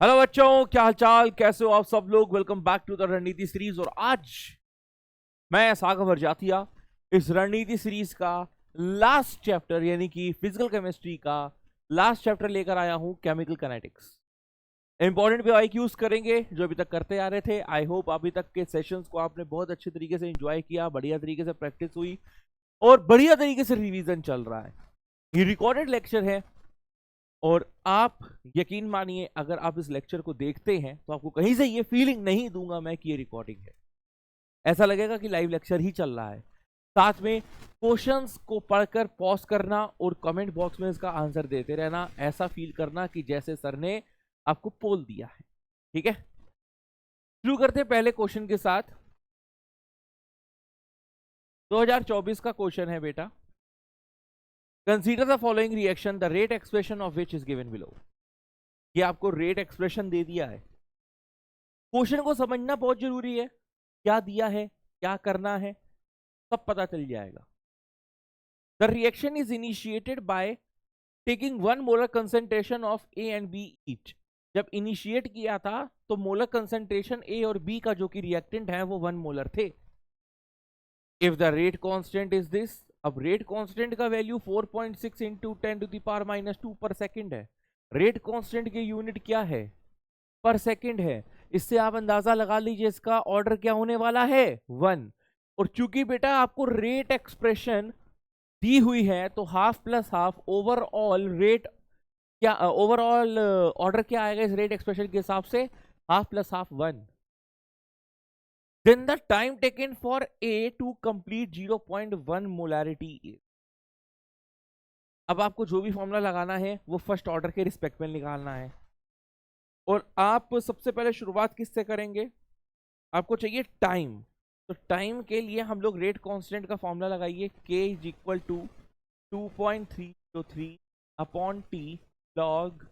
Hello बच्चों, क्या हालचाल, कैसे हो आप सब लोग। वेलकम बैक टू द रणनीति सीरीज। और आज मैं सागर भरजातिया इस रणनीति सीरीज का लास्ट चैप्टर यानी कि फिजिकल केमिस्ट्री का लास्ट चैप्टर लेकर आया हूं, केमिकल काइनेटिक्स। इंपॉर्टेंट पीवाईक्यूज करेंगे जो अभी तक करते आ रहे थे। आई होप अभी तक के सेशंस को आपने बहुत अच्छे तरीके से एंजॉय किया, बढ़िया तरीके से प्रैक्टिस हुई और बढ़िया तरीके से रिवीजन चल रहा है। ये रिकॉर्डेड लेक्चर है और आप यकीन मानिए, अगर आप इस लेक्चर को देखते हैं तो आपको कहीं से ये फीलिंग नहीं दूंगा मैं कि ये रिकॉर्डिंग है। ऐसा लगेगा कि लाइव लेक्चर ही चल रहा है। साथ में क्वेश्चंस को पढ़कर पॉज करना और कमेंट बॉक्स में इसका आंसर देते रहना, ऐसा फील करना कि जैसे सर ने आपको पोल दिया है। ठीक है, शुरू करते हैं पहले क्वेश्चन के साथ। 2024 का क्वेश्चन है बेटा, consider the following reaction the rate expression of which is given below. ये आपको रेट एक्सप्रेशन दे दिया है। क्वेश्चन को समझना बहुत जरूरी है, क्या दिया है, क्या करना है, सब पता चल जाएगा। The reaction is initiated by taking 1 molar concentration of A and B each. जब इनिशिएट किया था तो मोलर कंसेंट्रेशन ए और बी का जो कि रिएक्टेंट है वो 1 मोलर थे। If the rate constant is this, अब रेट कांस्टेंट का वैल्यू 4.6 इंटू 10⁻⁻2 पर सेकेंड है। रेट कांस्टेंट की यूनिट क्या है, पर सेकेंड है। इससे आप अंदाजा लगा लीजिए इसका ऑर्डर क्या होने वाला है, 1। और चूंकि बेटा आपको रेट एक्सप्रेशन दी हुई है तो half plus half overall rate क्या, ओवरऑल ऑर्डर क्या आएगा इस रेट एक्सप्रेशन के हिसाब से, half plus half 1। Then the time taken for A to complete 0.1 molarity is. अब आपको जो भी फॉर्मूला लगाना है वो फर्स्ट ऑर्डर के रिस्पेक्ट में निकालना है। और आप सबसे पहले शुरुआत किससे करेंगे, आपको चाहिए टाइम। तो टाइम के लिए हम लोग रेट कांस्टेंट का फॉर्मूला लगाइए, k is equal to 2.303 upon T log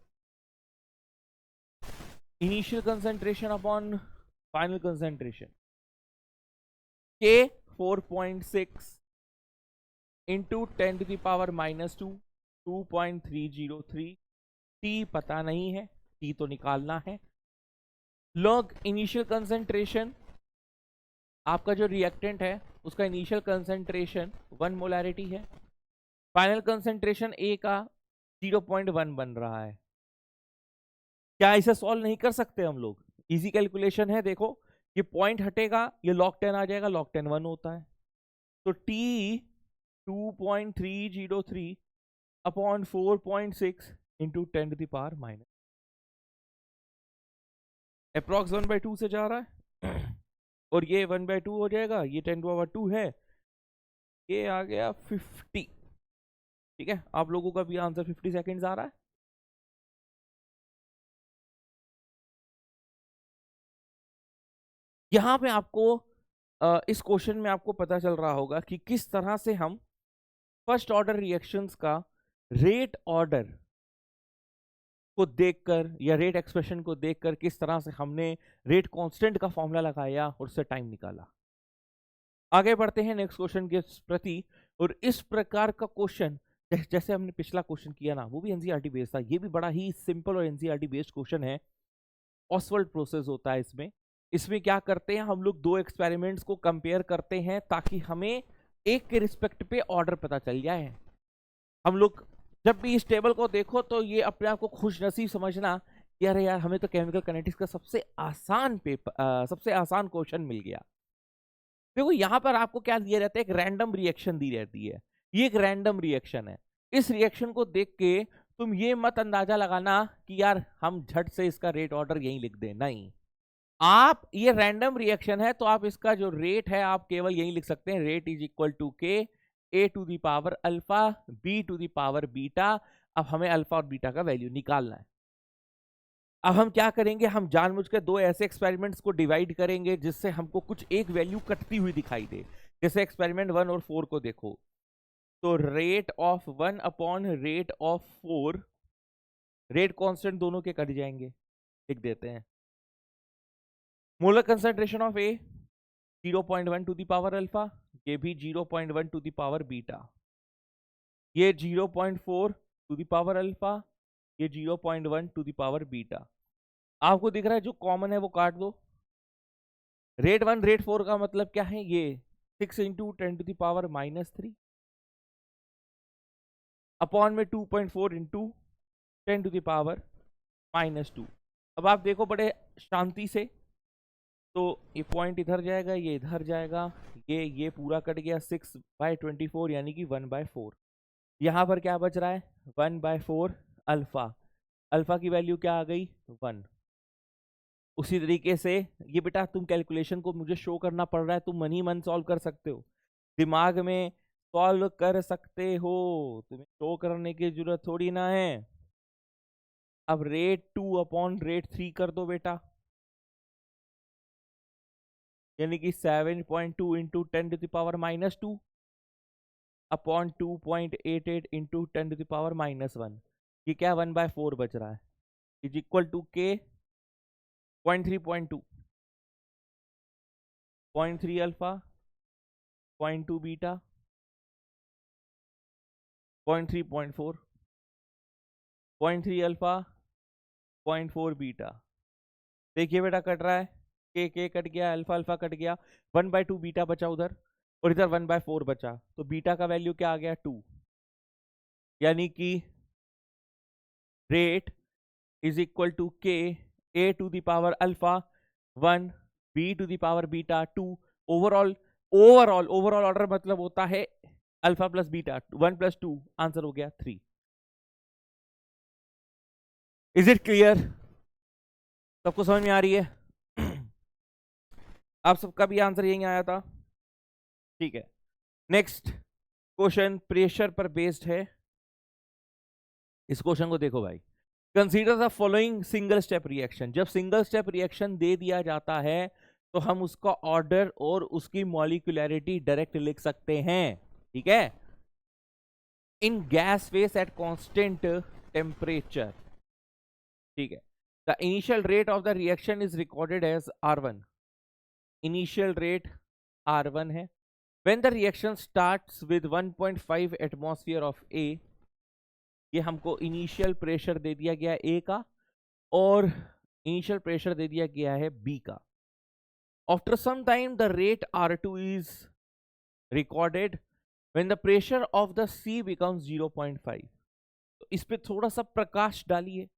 initial concentration upon final concentration. k 4.6 into 10⁻⁻2 2.303। T पता नहीं है, टी तो निकालना है। लॉग इनिशियल कंसेंट्रेशन, आपका जो रिएक्टेंट है उसका इनिशियल कंसेंट्रेशन 1 मोलैरिटी है। फाइनल कंसेंट्रेशन ए का 0.1 बन रहा है। क्या इसे सॉल्व नहीं कर सकते हम लोग, इजी कैलकुलेशन है। देखो ये पॉइंट हटेगा, ये log 10 आ जाएगा, log 10 1 होता है। तो t 2.303 अपॉन 4.6 इंटू 10⁻⁻, अप्रॉक्स 1/2 से जा रहा है और ये 1/2 हो जाएगा, ये 10⁻2 है, ये आ गया 50। ठीक है, आप लोगों का भी आंसर 50 सेकेंड्स आ रहा है। यहां पे आपको इस क्वेश्चन में आपको पता चल रहा होगा कि किस तरह से हम फर्स्ट ऑर्डर रिएक्शंस का रेट ऑर्डर को देखकर या रेट एक्सप्रेशन को देखकर किस तरह से हमने रेट कांस्टेंट का फॉर्मूला लगाया और उससे टाइम निकाला। आगे बढ़ते हैं नेक्स्ट क्वेश्चन के प्रति। और इस प्रकार का क्वेश्चन जैसे हमने पिछला क्वेश्चन किया ना, वो भी एनसीईआरटी बेस्ड था, ये भी बड़ा ही सिंपल और एनसीईआरटी बेस्ड क्वेश्चन है। ऑसवर्ल्ड प्रोसेस होता है इसमें। इसमें क्या करते हैं हम लोग, दो एक्सपेरिमेंट्स को कंपेयर करते हैं ताकि हमें एक के रिस्पेक्ट पे ऑर्डर पता चल जाए। हम लोग जब भी इस टेबल को देखो तो ये अपने आप को खुश नसीब समझना कि अरे यार हमें तो केमिकल काइनेटिक्स का सबसे आसान पेपर, सबसे आसान क्वेश्चन मिल गया। देखो यहाँ पर आपको क्या दिया रहता है, एक रैंडम रिएक्शन दी रहती है। ये एक रैंडम रिएक्शन है। इस रिएक्शन को देख के तुम ये मत अंदाजा लगाना कि यार हम झट से इसका रेट ऑर्डर यहीं लिख दें, नहीं। आप ये रैंडम रिएक्शन है तो आप इसका जो रेट है आप केवल यही लिख सकते हैं, rate is equal to K A to the power alpha B to the power beta. अब हमें अल्फा और बीटा का वैल्यू निकालना है। अब हम क्या करेंगे, हम जानबूझकर दो ऐसे एक्सपेरिमेंट्स को डिवाइड करेंगे जिससे हमको कुछ एक वैल्यू कटती हुई दिखाई दे। जैसे एक्सपेरिमेंट 1 और 4 को देखो, तो rate of 1 upon rate of 4, rate constant दोनों के कट जाएंगे, लिख देते हैं। Molar concentration of A 0.1 to the power alpha, ये भी 0.1 टू दी पावर बीटा, ये 0.4 टू दी पावर अल्फा, ये 0.1 टू दी पावर बीटा। आपको दिख रहा है जो कॉमन है वो काट दो। रेट 1 रेट 4 का मतलब क्या है, ये 6 इंटू 10⁻³ अपॉन में 2.4 इंटू 10⁻⁻²। अब आप देखो बड़े शांति से, तो ये पॉइंट इधर जाएगा, ये इधर जाएगा, ये पूरा कट गया 6/24 यानी कि 1/4। यहाँ पर क्या बच रहा है 1/4 अल्फा। अल्फा की वैल्यू क्या आ गई 1। उसी तरीके से ये बेटा तुम कैलकुलेशन को मुझे शो करना पड़ रहा है, तुम मन ही मन सॉल्व कर सकते हो, दिमाग में सॉल्व कर सकते हो, तुम्हें शो करने की जरूरत थोड़ी ना है। अब रेट 2 अपॉन रेट 3 कर दो बेटा, यानी कि 7.2 इंटू 10⁻² अपॉन 2.88 इंटू 10⁻⁻1। ये क्या 1/4 बच रहा है, इज इक्वल टू के 0.3 0.3 अल्फा 0.2 बीटा 0.3 0.4 0.3 अल्फा 0.4 बीटा। देखिए बेटा कट रहा है, के कट गया, अल्फा अल्फा कट गया, 1/2 बीटा बचा उधर, और इधर 1/4 बचा, तो बीटा का वैल्यू क्या आ गया 2, यानी कि रेट इज इक्वल टू के a⁻ alpha 1 b⁻बीटा 2। Overall overall order मतलब होता है अल्फा प्लस बीटा 1 + 2, आंसर हो गया 3। इज इट क्लियर, सबको समझ में आ रही है? आप सबका भी आंसर यही आया था, ठीक है। नेक्स्ट क्वेश्चन प्रेशर पर बेस्ड है। इस क्वेश्चन को देखो भाई, consider the following single step reaction. जब सिंगल स्टेप रिएक्शन दे दिया जाता है तो हम उसका ऑर्डर और उसकी मॉलिक्यूलैरिटी डायरेक्ट लिख सकते हैं, ठीक है। In gas phase at constant temperature, ठीक है, the initial rate of the reaction is recorded as R1। Initial rate R1 है। When the reaction starts with 1.5 atmosphere of A, ये हमको इनिशियल प्रेशर दे दिया गया A का, और इनिशियल प्रेशर दे दिया गया है B का। After some time the rate R2 is recorded when the pressure of the C becomes 0.5। तो इस पे थोड़ा सा प्रकाश डालिए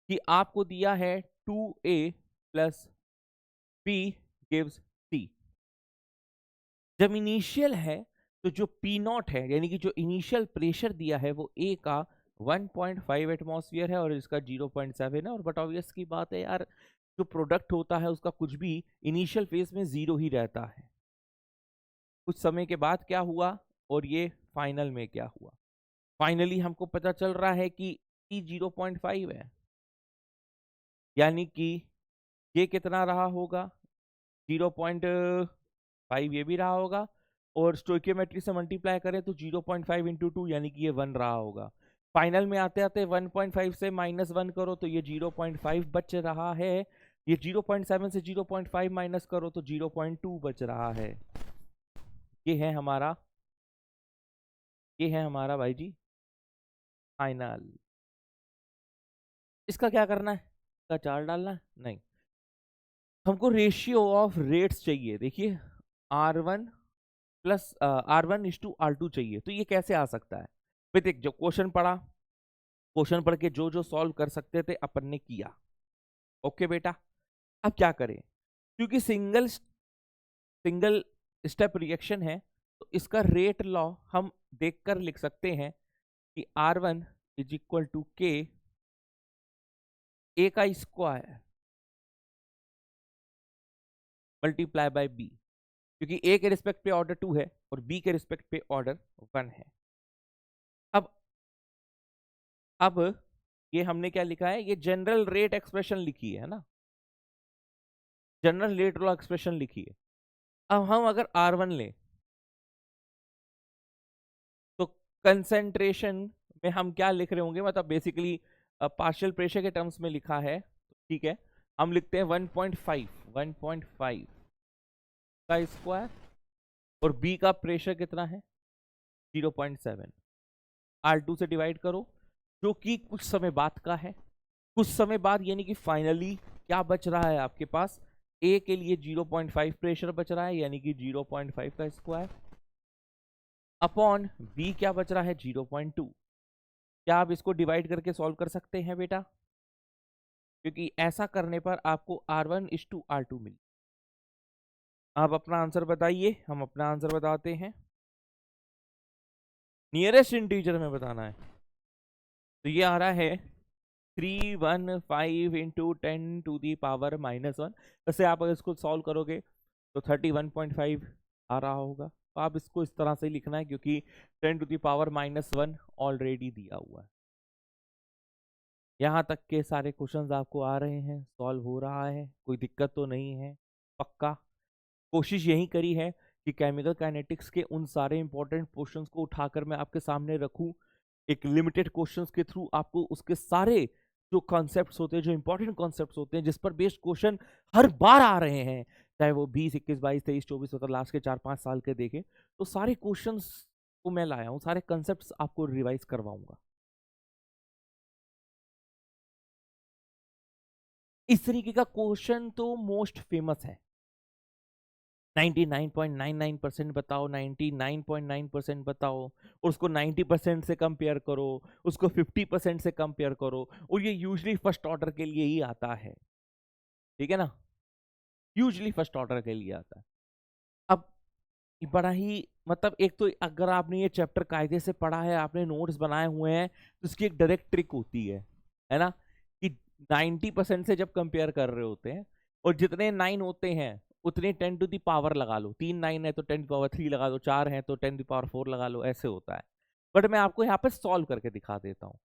कि आपको दिया है 2A plus B gives C। जब इनिशियल है तो जो P0 है, यानी कि जो इनिशियल प्रेशर दिया है वो A का 1.5 एटमॉस्फेयर है और इसका 0.7 है। और बट ऑब्वियस की बात है यार, जो प्रोडक्ट होता है उसका कुछ भी इनिशियल फेज में 0 ही रहता है। कुछ समय के बाद क्या हुआ और ये फाइनल में क्या हुआ, फाइनली हमको पता चल रहा है कि E 0.5 है, यानी कि ये कितना रहा होगा 0.5, ये भी रहा होगा, और स्टोइकियोमेट्री से मल्टीप्लाई करें तो 0.5 इंटू 2 यानी कि ये 1 रहा होगा। फाइनल में आते आते 1.5 से -1 करो तो ये 0.5 बच रहा है। ये 0.7 से 0.5 माइनस करो तो 0.2 बच रहा है। ये है हमारा भाई जी फाइनल। इसका क्या करना है, इसका चार्ट डालना है नहीं, हमको रेशियो ऑफ रेट्स चाहिए। देखिए R1 प्लस R1:R2 चाहिए, तो ये कैसे आ सकता है। फिर देख, जो क्वेश्चन पढ़ा, क्वेश्चन पढ़ के जो जो सॉल्व कर सकते थे अपन ने किया। ओके बेटा, अब क्या करें, क्योंकि सिंगल स्टेप रिएक्शन है तो इसका रेट लॉ हम देखकर लिख सकते हैं कि R1 इज इक्वल टू के A का स्क्वायर मल्टीप्लाई बाय B, क्योंकि A के रिस्पेक्ट पे ऑर्डर 2 है और B के रिस्पेक्ट पे ऑर्डर 1 है। अब ये हमने क्या लिखा है, ये जनरल रेट एक्सप्रेशन लिखी है ना, जनरल रेट लॉ एक्सप्रेशन लिखी है। अब हम अगर R1 लें तो कंसेंट्रेशन में हम क्या लिख रहे होंगे, मतलब बेसिकली पार्शियल प्रेशर के टर्म्स में लिखा है, ठीक है। हम लिखते हैं 1.5 का स्क्वायर, और B का प्रेशर कितना है 0.7, R2 से डिवाइड करो, जो कि कुछ समय बाद का है, कुछ समय बाद यानी कि फाइनली क्या बच रहा है आपके पास, ए के लिए 0.5 प्रेशर बच रहा है यानी कि 0.5 का स्क्वायर अपॉन बी क्या बच रहा है 0.2। क्या आप इसको डिवाइड करके सॉल्व कर सकते हैं बेटा? क्योंकि ऐसा करने पर आपको R1:R2 मिले। आप अपना आंसर बताइए, हम अपना आंसर बताते हैं। नियरेस्ट इंटीजर में बताना है, तो ये आ रहा है 315 इंटू 10⁻⁻1। वैसे आप अगर इसको सॉल्व करोगे तो 31.5 आ रहा होगा। तो आप इसको इस तरह से लिखना है क्योंकि 10⁻⁻1 ऑलरेडी दिया हुआ है। यहाँ तक के सारे क्वेश्चंस आपको आ रहे हैं, सॉल्व हो रहा है, कोई दिक्कत तो नहीं है? पक्का? कोशिश यही करी है कि केमिकल काइनेटिक्स के उन सारे इंपॉर्टेंट क्वेश्चंस को उठाकर मैं आपके सामने रखूं, एक लिमिटेड क्वेश्चंस के थ्रू आपको उसके सारे जो कॉन्सेप्ट्स होते हैं, जो इंपॉर्टेंट कॉन्सेप्ट्स होते हैं, जिस पर बेस्ड क्वेश्चन हर बार आ रहे हैं, चाहे वो 20, 21, 22, 23, 24 मतलब लास्ट के 4-5 साल के देखें, तो सारे क्वेश्चंस को मैं लाया हूं, सारे कॉन्सेप्ट्स आपको रिवाइज करवाऊंगा। इस तरीके का क्वेश्चन तो मोस्ट फेमस है। 99.99% बताओ, 99.9% बताओ, और उसको 90% से कंपेयर करो, उसको 50% से कंपेयर करो, और ये यूजली फर्स्ट ऑर्डर के लिए ही आता है। ठीक है ना? यूजली फर्स्ट ऑर्डर के लिए आता है। अब बड़ा ही मतलब, एक तो अगर आपने ये चैप्टर कायदे से पढ़ा है, आपने नोट्स बनाए हुए हैं, तो इसकी एक डायरेक्ट ट्रिक होती है ना, कि 90% से जब कंपेयर कर रहे होते हैं और जितने 9 होते हैं उतने 10 टू दी पावर लगा लो। 3 9 है तो 10⁻³ लगा दो, 4 है तो 10⁻⁴ लगा लो, ऐसे होता है। बट मैं आपको यहाँ पे सॉल्व करके दिखा देता हूँ।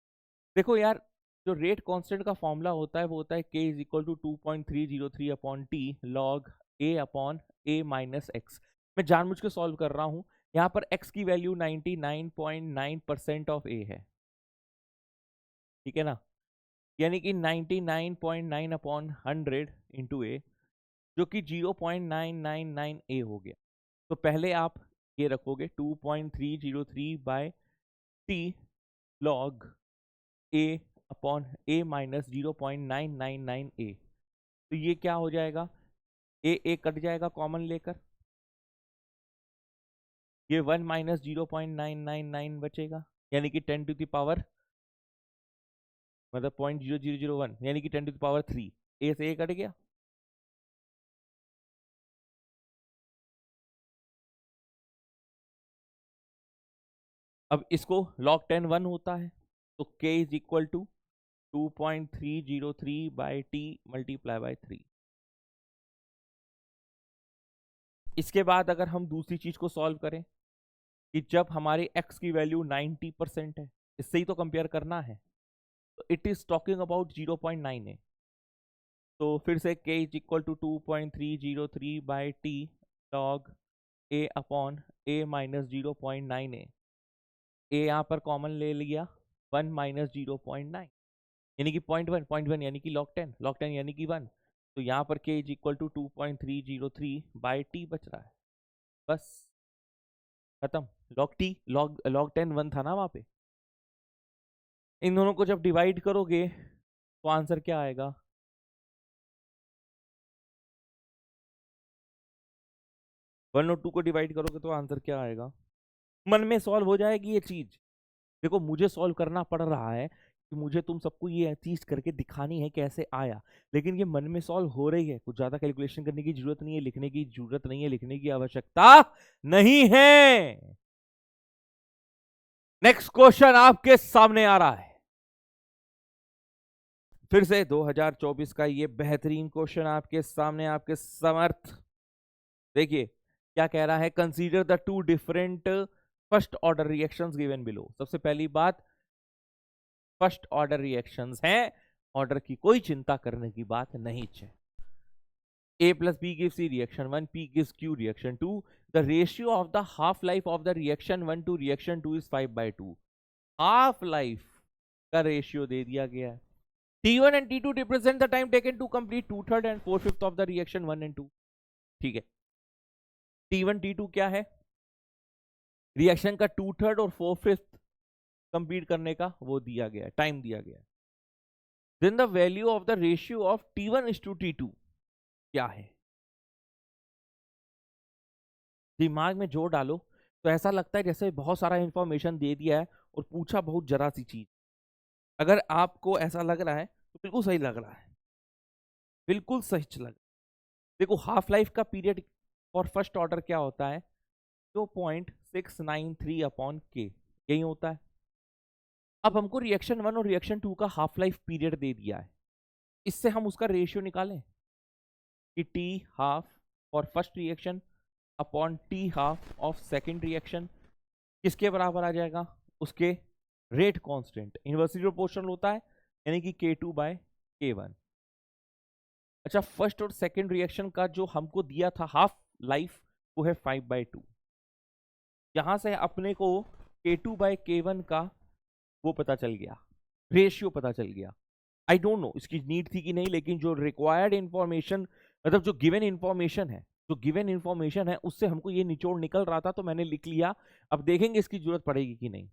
देखो यार, जो रेट कांस्टेंट का फॉर्मूला होता है वो होता है k is equal to 2.303 upon T log a upon a minus x. मैं जानबूझ के सॉल्व कर रहा हूँ। यहाँ पर x की वैल्यू 99.9% ऑफ a है, ठीक है ना, यानी कि 99.9 अपॉन 100 इंटू a, जो कि 0.999 a हो गया। तो पहले आप ये रखोगे 2.303 by T log a upon a minus 0.999 a। तो ये क्या हो जाएगा, ए कट जाएगा कॉमन लेकर, ये 1 माइनस 0.999 बचेगा, यानी कि 10 टू द पावर मतलब 0.0001 यानी कि 10 टू द पावर 3। ए से ए कट गया। अब इसको log 10 1 होता है, तो k is equal to 2.303 by T multiply by 3। इसके बाद अगर हम दूसरी चीज को सॉल्व करें कि जब हमारे x की वैल्यू 90% है, इससे ही तो कंपेयर करना है, तो इट इज टॉकिंग अबाउट 0.9 है। तो फिर से k is equal to 2.303 by T log a upon a minus 0.9 a। यहाँ पर कॉमन ले लिया, 1 माइनस 0.9 यानी कि 0.1 यानी कि log 10 यानी कि 1। तो यहाँ पर k is equal to 2.303 by T बच रहा है, बस खत्म। log 10 1 था ना वहां पे। इन दोनों को जब डिवाइड करोगे तो आंसर क्या आएगा, वन और टू को डिवाइड करोगे तो आंसर क्या आएगा। मन में सॉल्व हो जाएगी ये चीज। देखो मुझे सॉल्व करना पड़ रहा है कि मुझे तुम सबको ये चीज करके दिखानी है कैसे आया, लेकिन ये मन में सॉल्व हो रही है, कुछ ज्यादा कैलकुलेशन करने की जरूरत नहीं है, लिखने की जरूरत नहीं है, लिखने की आवश्यकता नहीं है। नेक्स्ट क्वेश्चन आपके सामने आ रहा है, फिर से 2024 का ये बेहतरीन क्वेश्चन आपके सामने, आपके समर्थ। देखिए क्या कह रहा है, consider the two different first order reactions given below. सबसे पहली बात, फर्स्ट ऑर्डर रिएक्शंस हैं, ऑर्डर की कोई चिंता करने की बात नहीं है। A plus B gives C reaction 1, P gives Q reaction 2. The ratio of the half life of the reaction 1 to reaction 2 is 5/2. Half life का रेशियो दे दिया गया है। T1 and T2 represent the time taken to complete 2/3 and 4/5 of the reaction 1 and 2। ठीक है, T1 T2 क्या है, reaction का 2/3 और 4/5 कंप्लीट करने का वो दिया गया है, टाइम दिया गया है। Then the value of the ratio of T1:T2 क्या है? दिमाग में जोर डालो तो ऐसा लगता है जैसे बहुत सारा इंफॉर्मेशन दे दिया है और पूछा बहुत जरा सी चीज। अगर आपको ऐसा लग रहा है तो बिल्कुल सही लग रहा है, बिल्कुल सही लग। देखो हाफ लाइफ का पीरियड और फर्स्ट ऑर्डर क्या होता है? 2.693 अपॉन के, यही होता है। अब हमको रिएक्शन 1 और रिएक्शन 2 का हाफ लाइफ पीरियड दे दिया है, इससे हम उसका रेशियो निकालें कि t half for first reaction upon T half of second reaction किसके बराबर आ जाएगा? उसके रेट कांस्टेंट, इनवर्सली प्रोपोर्शनल होता है, यानी कि K2/K1। अच्छा, फर्स्ट और सेकेंड रिएक्शन का जो हमको दिया था हाफ लाइफ वो है 5/2। यहां से अपने को K2/K1 का वो पता चल गया, रेशियो पता चल गया। आई डोंट नो इसकी नीड थी कि नहीं, लेकिन जो रिक्वायर्ड इंफॉर्मेशन, मतलब जो गिवन इंफॉर्मेशन है, जो गिवन इंफॉर्मेशन है उससे हमको ये निचोड़ निकल रहा था तो मैंने लिख लिया। अब देखेंगे इसकी जरूरत पड़ेगी कि नहीं।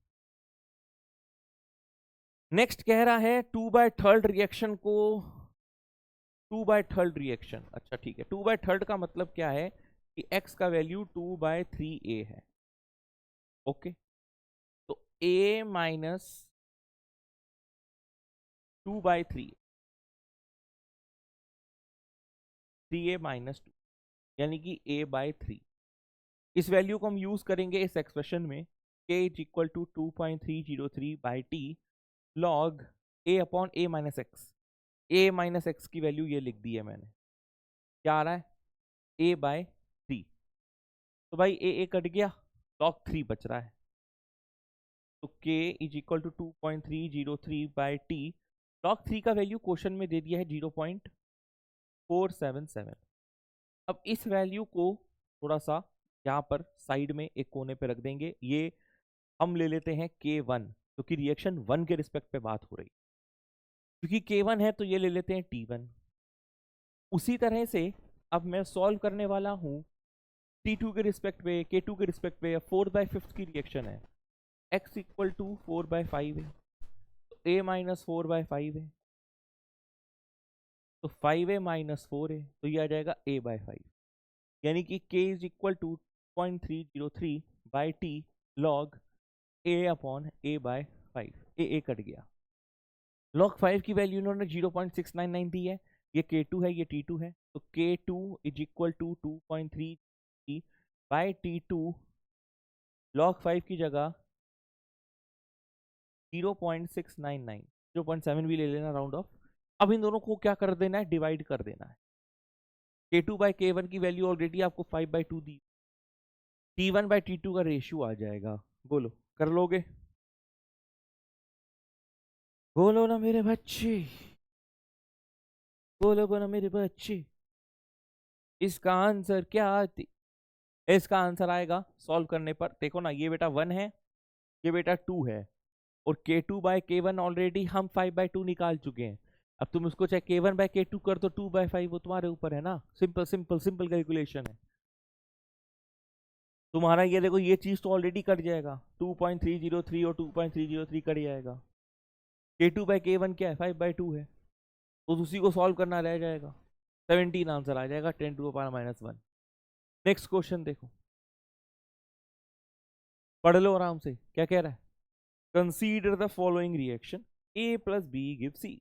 नेक्स्ट कह रहा है 2/3 रिएक्शन को, 2/3 रिएक्शन। अच्छा ठीक है, 2/3 का मतलब क्या है कि x का वैल्यू 2/3a है। ओके, तो a माइनस 2/3, 3a माइनस 2, यानी कि a/3। इस वैल्यू को हम यूज करेंगे इस एक्सप्रेशन में, k is equal to 2.303/t log a upon a minus x. a minus x की वैल्यू ये लिख दी है मैंने, क्या आ रहा है? a/3। तो भाई a कट गया, log 3 बच रहा है। तो k is equal to 2.303/t log 3 का वैल्यू क्वेश्चन में दे दिया है 0.477। अब इस वैल्यू को थोड़ा सा यहाँ पर साइड में एक कोने पे रख देंगे। ये हम ले लेते हैं K1, क्योंकि रिएक्शन 1 के रिस्पेक्ट पे बात हो रही, क्योंकि K1 है तो ये ले लेते हैं T1। उसी तरह से अब मैं सॉल्व करने वाला हूँ T2 के रिस्पेक्ट पे, K2 के रिस्पेक्ट पे। 4/5 की रिएक्शन है, x इक्वल टू 4/5 है, तो a माइनस 4/5 है, तो 5a माइनस 4 है, तो ये आ जाएगा a/5, यानी कि k is equal to 0.303/t log a अपॉन a/5। a कट गया, log 5 की वैल्यू इन्होंने 0.699 दी है, ये K2 है, ये T2 है, तो K2 is equal to 2.3/T2 log 5 की जगह 0.699, 0.7 भी ले लेना राउंड ऑफ। अब इन दोनों को क्या कर देना है? डिवाइड कर देना है। K2/K1 की वैल्यू ऑलरेडी आपको 5/2 दी, T1/T2 का रेशियो आ जाएगा। बोलो कर लोगे? बोलो ना मेरे बच्चे, बोलो बोलो मेरे बच्चे। इसका आंसर क्या आती? इसका आंसर आएगा सॉल्व करने पर, देखो ना, ये बेटा 1 है, ये बेटा 2 है, और K2/K1 ऑलरेडी हम 5/2 निकाल चुके हैं। अब तुम उसको चाहे K1/K2 कर दो 2/5, वो तुम्हारे ऊपर है ना। सिंपल सिंपल सिंपल कैलकुलेशन है तुम्हारा। ये देखो, ये चीज तो ऑलरेडी कट जाएगा, 2.303 और 2.303 कट जाएगा। K2/K1 क्या है? 5/2 है, तो उसी को सॉल्व करना रह जाएगा। 17 आंसर आ जाएगा, 10⁻⁻1। नेक्स्ट क्वेश्चन देखो, पढ़ लो आराम से, क्या कह रहा है? Consider the following reaction A plus B gives C.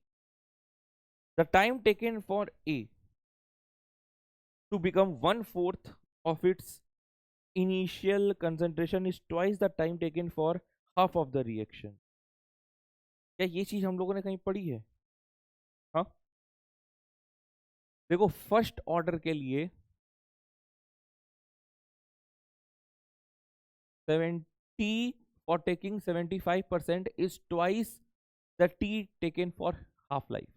The time taken for A to become 1/4 of its initial concentration is twice the time taken for half of the reaction. क्या ये चीज हम लोगों ने कहीं पढ़ी है? हाँ, देखो फर्स्ट ऑर्डर के लिए 70 for taking 75% is twice the t taken for half life।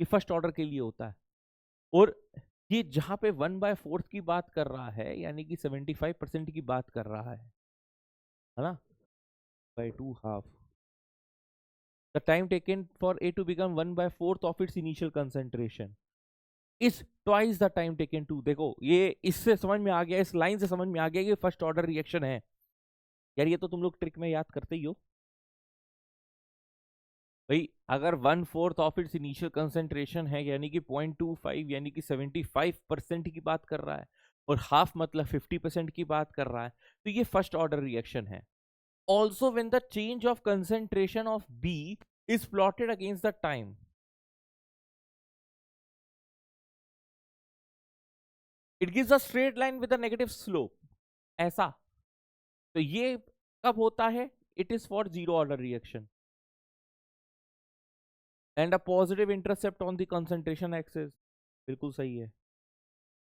ये फर्स्ट ऑर्डर के लिए होता है, और ये जहां पे 1/4 की बात कर रहा है, यानी कि 75% की बात कर रहा है ना, by 2 half the time taken for A to become 1/4 of its initial concentration is twice the time taken to। देखो ये इससे समझ में आ गया, इस लाइन से समझ में आ गया कि फर्स्ट ऑर्डर रिएक्शन है। यार ये तो तुम लोग ट्रिक में याद करते ही हो। भाई अगर 1/4 ऑफ इट्स इनिशियल कंसेंट्रेशन है यानी कि 0.25 यानी कि 75% की बात कर रहा है, और हाफ मतलब 50% की बात कर रहा है, तो ये फर्स्ट ऑर्डर रिएक्शन है. Also when the change of concentration of B is plotted against the time, it gives a straight line with a negative slope. ऐसा, तो ये कब होता है? It is for zero order reaction and a positive intercept on the concentration axis. बिल्कुल सही है.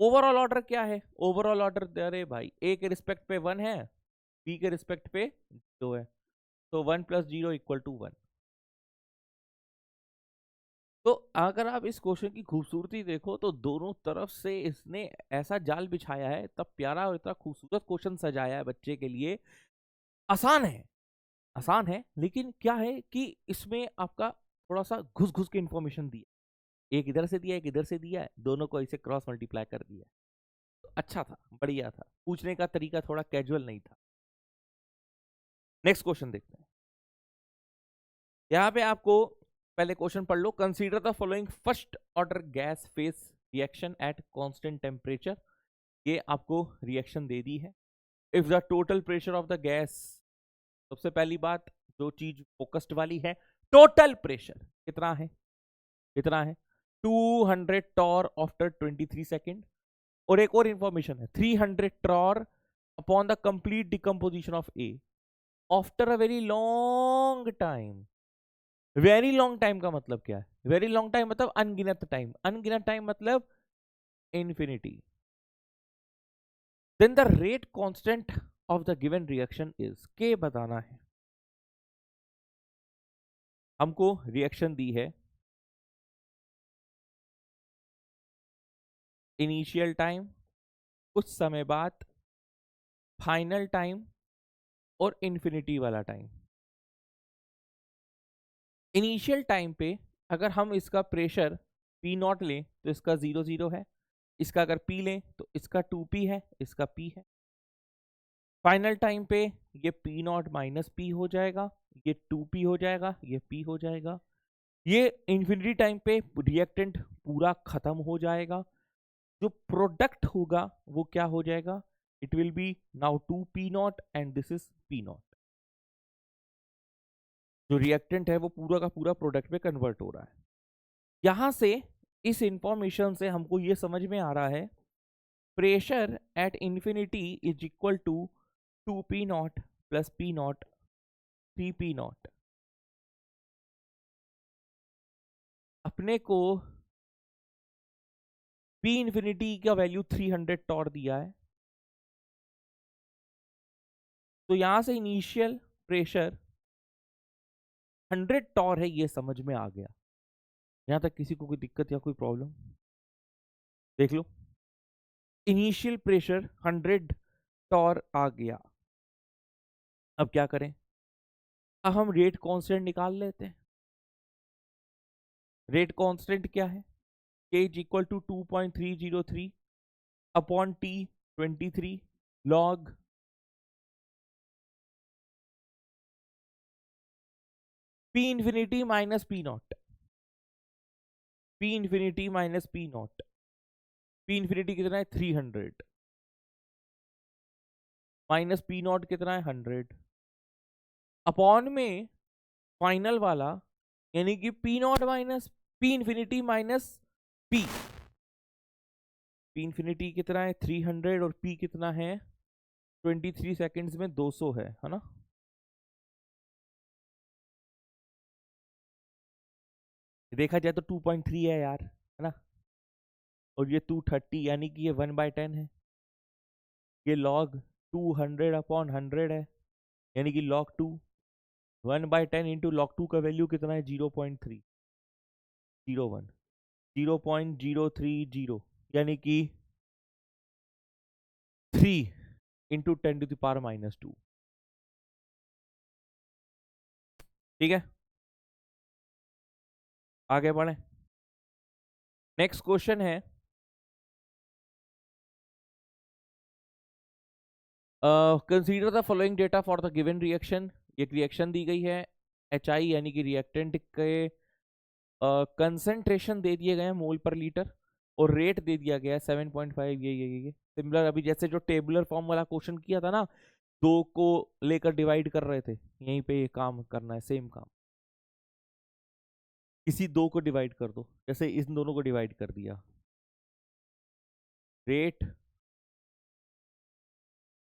Overall order क्या है? ओवरऑल ऑर्डर, अरे भाई ए के रिस्पेक्ट पे 1 है, बी के रिस्पेक्ट पे 2 है, तो 1 + 0 = 1. तो अगर आप इस क्वेश्चन की खूबसूरती देखो तो दोनों तरफ से इसने ऐसा जाल बिछाया है, तब प्यारा और इतना खूबसूरत क्वेश्चन सजाया है बच्चे के लिए. आसान है, आसान है, लेकिन क्या है कि इसमें आपका थोड़ा सा घुस घुस के इंफॉर्मेशन दिया, एक इधर से दिया एक इधर से दिया है, दोनों को ऐसे क्रॉस मल्टीप्लाई कर दिया. तो अच्छा था, बढ़िया था, पूछने का तरीका थोड़ा कैजुअल नहीं था. नेक्स्ट क्वेश्चन देखते हैं. यहाँ पे आपको पहले क्वेश्चन पढ़ लो. Consider the following first order gas phase reaction at constant temperature. ये आपको रिएक्शन दे दी है. If the total pressure of the gas, सबसे पहली बात जो चीज फोकस्ड वाली है, टोटल प्रेशर कितना है? कितना है? 200 टॉर आफ्टर 23 सेकेंड. और एक और इंफॉर्मेशन है, 300 torr upon the complete decomposition of A after a very long time. Very long time का मतलब क्या है? वेरी लॉन्ग टाइम मतलब अनगिनत टाइम, अनगिनत टाइम मतलब infinity. Then the rate constant of the given reaction is, k बताना है. हमको रिएक्शन दी है, इनिशियल टाइम, कुछ समय बाद, फाइनल टाइम और इंफिनिटी वाला टाइम. इनिशियल टाइम पे अगर हम इसका प्रेशर पी नॉट लें तो इसका 0 0 है, इसका अगर पी लें तो इसका 2p है, इसका p है. फाइनल टाइम पे ये पी नॉट माइनस पी हो जाएगा, ये 2p हो जाएगा, ये p हो जाएगा. ये इंफिनिटी टाइम पे रिएक्टेंट पूरा खत्म हो जाएगा. जो प्रोडक्ट होगा वो क्या हो जाएगा? It will be now 2p0 and this is p0. जो रिएक्टेंट है वो पूरा का पूरा प्रोडक्ट में कन्वर्ट हो रहा है. यहां से इस इंफॉर्मेशन से हमको ये समझ में आ रहा है, pressure at infinity is equal to 2p0 plus p0 3p0. अपने को p इंफिनिटी का वैल्यू 300 टॉर दिया है, तो यहां से इनिशियल प्रेशर 100 टॉर है, ये समझ में आ गया. यहां तक किसी को कोई दिक्कत या कोई प्रॉब्लम? देख लो, इनिशियल प्रेशर 100 टॉर आ गया. अब क्या करें? अब हम रेट कांस्टेंट निकाल लेते हैं. रेट कांस्टेंट क्या है? k is equal to 2.303 upon t 23 log p infinity minus p naught. p infinity minus p naught. p infinity कितना है? 300 माइनस p नॉट कितना है? 100 अपॉन में फाइनल वाला, यानी कि p not minus p infinity minus p. p infinity कितना है? 300 और p कितना है? 23 सेकेंड्स में 200 है ना? देखा जाए तो 2.3 है यार, है ना? और ये 230 यानी कि ये 1/10 है. ये log 200 अपॉन 100 है, यानी कि log 2. 1/10 इंटू log 2 का वैल्यू कितना है? 0.301, 0.030, यानी कि 3 इंटू 10⁻⁻². ठीक है, आगे बढ़े. नेक्स्ट क्वेश्चन है, consider the following data for the given reaction. एक रिएक्शन दी गई है HI यानी कि रिएक्टेंट के कंसंट्रेशन दे दिए गए हैं मोल पर लीटर और रेट दे दिया गया है 7.5। ये सिमिलर अभी जैसे जो टेबुलर फॉर्म वाला क्वेश्चन किया था ना, दो को लेकर डिवाइड कर रहे थे, यहीं पे ये काम करना है, सेम काम। किसी दो को डिवाइड कर दो, जैसे इन दोनों को डिवाइड कर दिया, रेट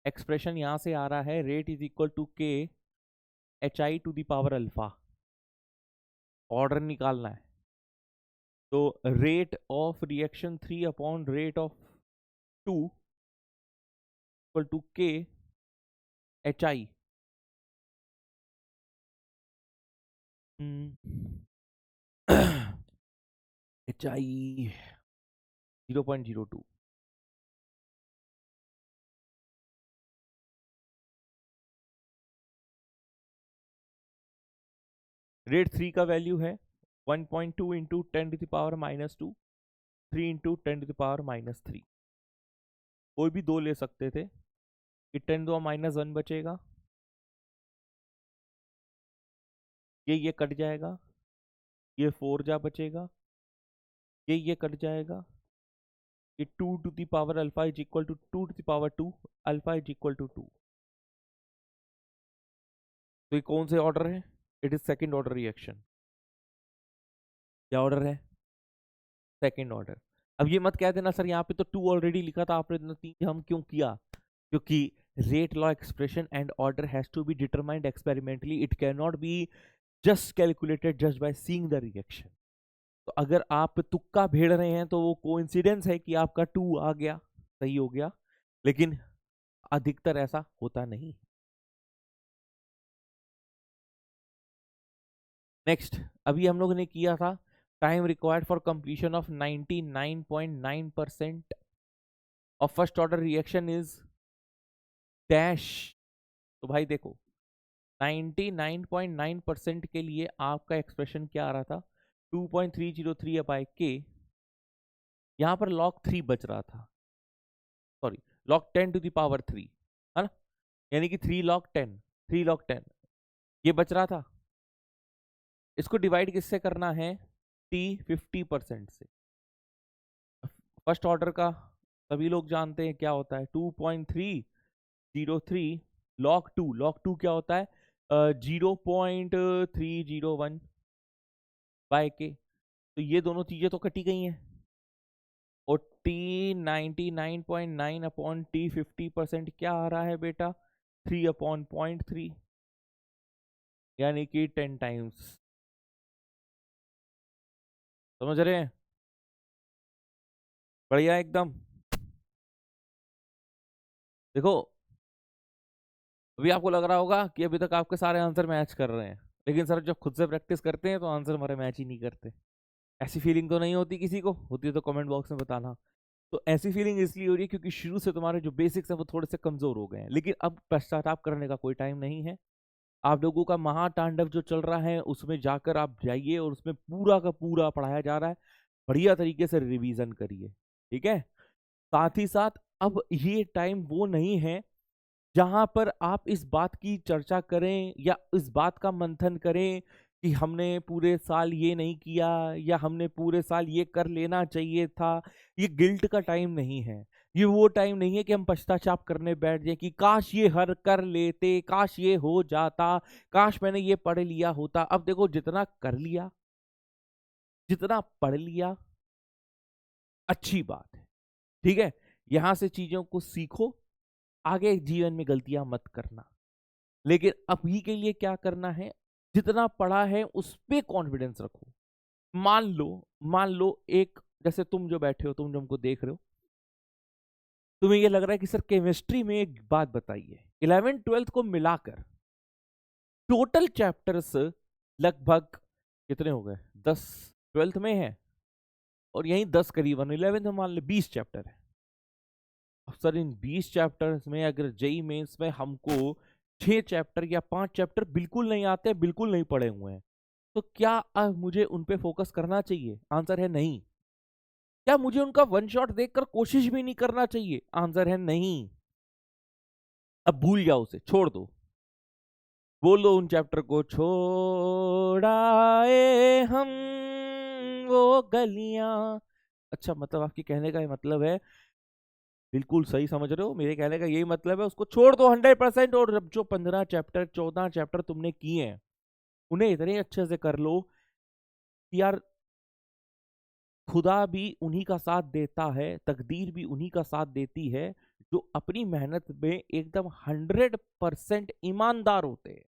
एक्सप्रेशन यहां से आ रहा है, rate is equal to k HI to the power alpha, order निकालना है। तो rate of reaction 3 upon rate of 2 equal to k HI। HI 0.02। Rate 3 का वैल्यू है 1.2 into 10 to the power -2, 3 into 10 to the power -3। कोई भी दो ले सकते थे कि 10 2 -1 बचेगा, ये कट जाएगा, ये 4 जा बचेगा, ये कट जाएगा, ये 2 to the power alpha is equal to 2 to the power 2, alpha is equal to 2। तो ये कौन से ऑर्डर है? It is second order reaction. क्या ऑर्डर है? Second order. अब ये मत कह देना सर यहाँ पे तो 2 ऑलरेडी लिखा था आपने, तीन हम क्यों किया? क्योंकि rate law expression and order has to be determined experimentally, it can not be just calculated just by seeing the reaction. तो अगर आप तुक्का भेड़ रहे हैं तो वो कोइंसिडेंस है कि आपका 2 आ गया, सही हो गया, लेकिन अधिकतर ऐसा होता नहीं। नेक्स्ट, अभी हम लोगों ने किया था time required for completion of 99.9% of first order reaction is dash. तो भाई देखो 99.9% के लिए आपका एक्सप्रेशन क्या आ रहा था? 2.303 बाय के। यहां पर log 3 बच रहा था, sorry log 10 to the power 3, है ना, यानी कि 3 log 10, 3 log 10 ये बच रहा था। इसको डिवाइड किससे करना है? t 50% से। फर्स्ट ऑर्डर का सभी लोग जानते हैं क्या होता है, 2.303 log 2 क्या होता है? 0.301 बाय के। तो ये दोनों चीजें तो कटी गई हैं, और t 99.9 अपॉन t 50% क्या आ रहा है बेटा? 3 अपॉन 0.3, यानी कि 10 टाइम्स। समझ रहे हैं? बढ़िया एकदम। देखो अभी आपको लग रहा होगा कि अभी तक आपके सारे आंसर मैच कर रहे हैं, लेकिन सर जब खुद से प्रैक्टिस करते हैं तो आंसर हमारे मैच ही नहीं करते। ऐसी फीलिंग तो नहीं होती किसी को? होती है तो कमेंट बॉक्स में बताना। तो ऐसी फीलिंग इसलिए हो रही है क्योंकि शुरू से तुम्हारे जो बेसिक्स हैं वो थोड़े से कमजोर हो गए हैं, लेकिन अब पश्चाताप करने का कोई टाइम नहीं है। आप लोगों का महातांडव जो चल रहा है उसमें जाकर आप जाइए और उसमें पूरा का पूरा पढ़ाया जा रहा है, बढ़िया तरीके से रिवीजन करिए, ठीक है? साथ ही साथ अब ये टाइम वो नहीं है जहां पर आप इस बात की चर्चा करें या इस बात का मंथन करें कि हमने पूरे साल ये नहीं किया या हमने पूरे साल ये कर लेना चाहिए था। ये गिल्ट का टाइम नहीं है, ये वो टाइम नहीं है कि हम पश्चाताप करने बैठ जाए कि काश ये हर कर लेते, काश ये हो जाता, काश मैंने ये पढ़ लिया होता। अब देखो जितना कर लिया, जितना पढ़ लिया, अच्छी बात है, ठीक है? यहां से चीजों को सीखो, आगे जीवन में गलतियां मत करना। लेकिन अभी के लिए क्या करना है? जितना पढ़ा है उस पे कॉन्फिडेंस रखो। मान लो एक, जैसे तुम जो बैठे हो, तुम जो हमको देख रहे हो, तुम्हें ये लग रहा है कि सर केमिस्ट्री में एक बात बताइए, 11th 12th को मिलाकर टोटल चैप्टर्स लगभग कितने हो गए? 10 12th में है, और यही 10 करीबन 11th में मान लो 20 चैप्टर है। अब सर इन 20 चैप्टर्स में अगर जेई मेंस में हमको 6 चैप्टर या 5 चैप्टर बिल्कुल नहीं आते, बिल्कुल नहीं पढ़े हुए हैं, तो क्या अब मुझे उन पे फोकस करना चाहिए? आंसर है नहीं। क्या मुझे उनका वन शॉट देखकर कोशिश भी नहीं करना चाहिए? आंसर है नहीं। अब भूल जाओ उसे, छोड़ दो। बोलो उन चैप्टर को, छोड़ाए हम वो गलियां। अच्छा, मतलब आपकी कहने का ये मतलब है, बिल्कुल सही समझ रहे हो, मेरे कहने का यही मतलब है, उसको छोड़ दो 100%, और अब जो 15 चैप्टर 14 चैप्टर तुमने किए हैं उन्हें इतने अच्छे से कर लो कि यार खुदा भी उन्हीं का साथ देता है, तकदीर भी उन्हीं का साथ देती है जो अपनी मेहनत में एकदम 100% ईमानदार होते हैं।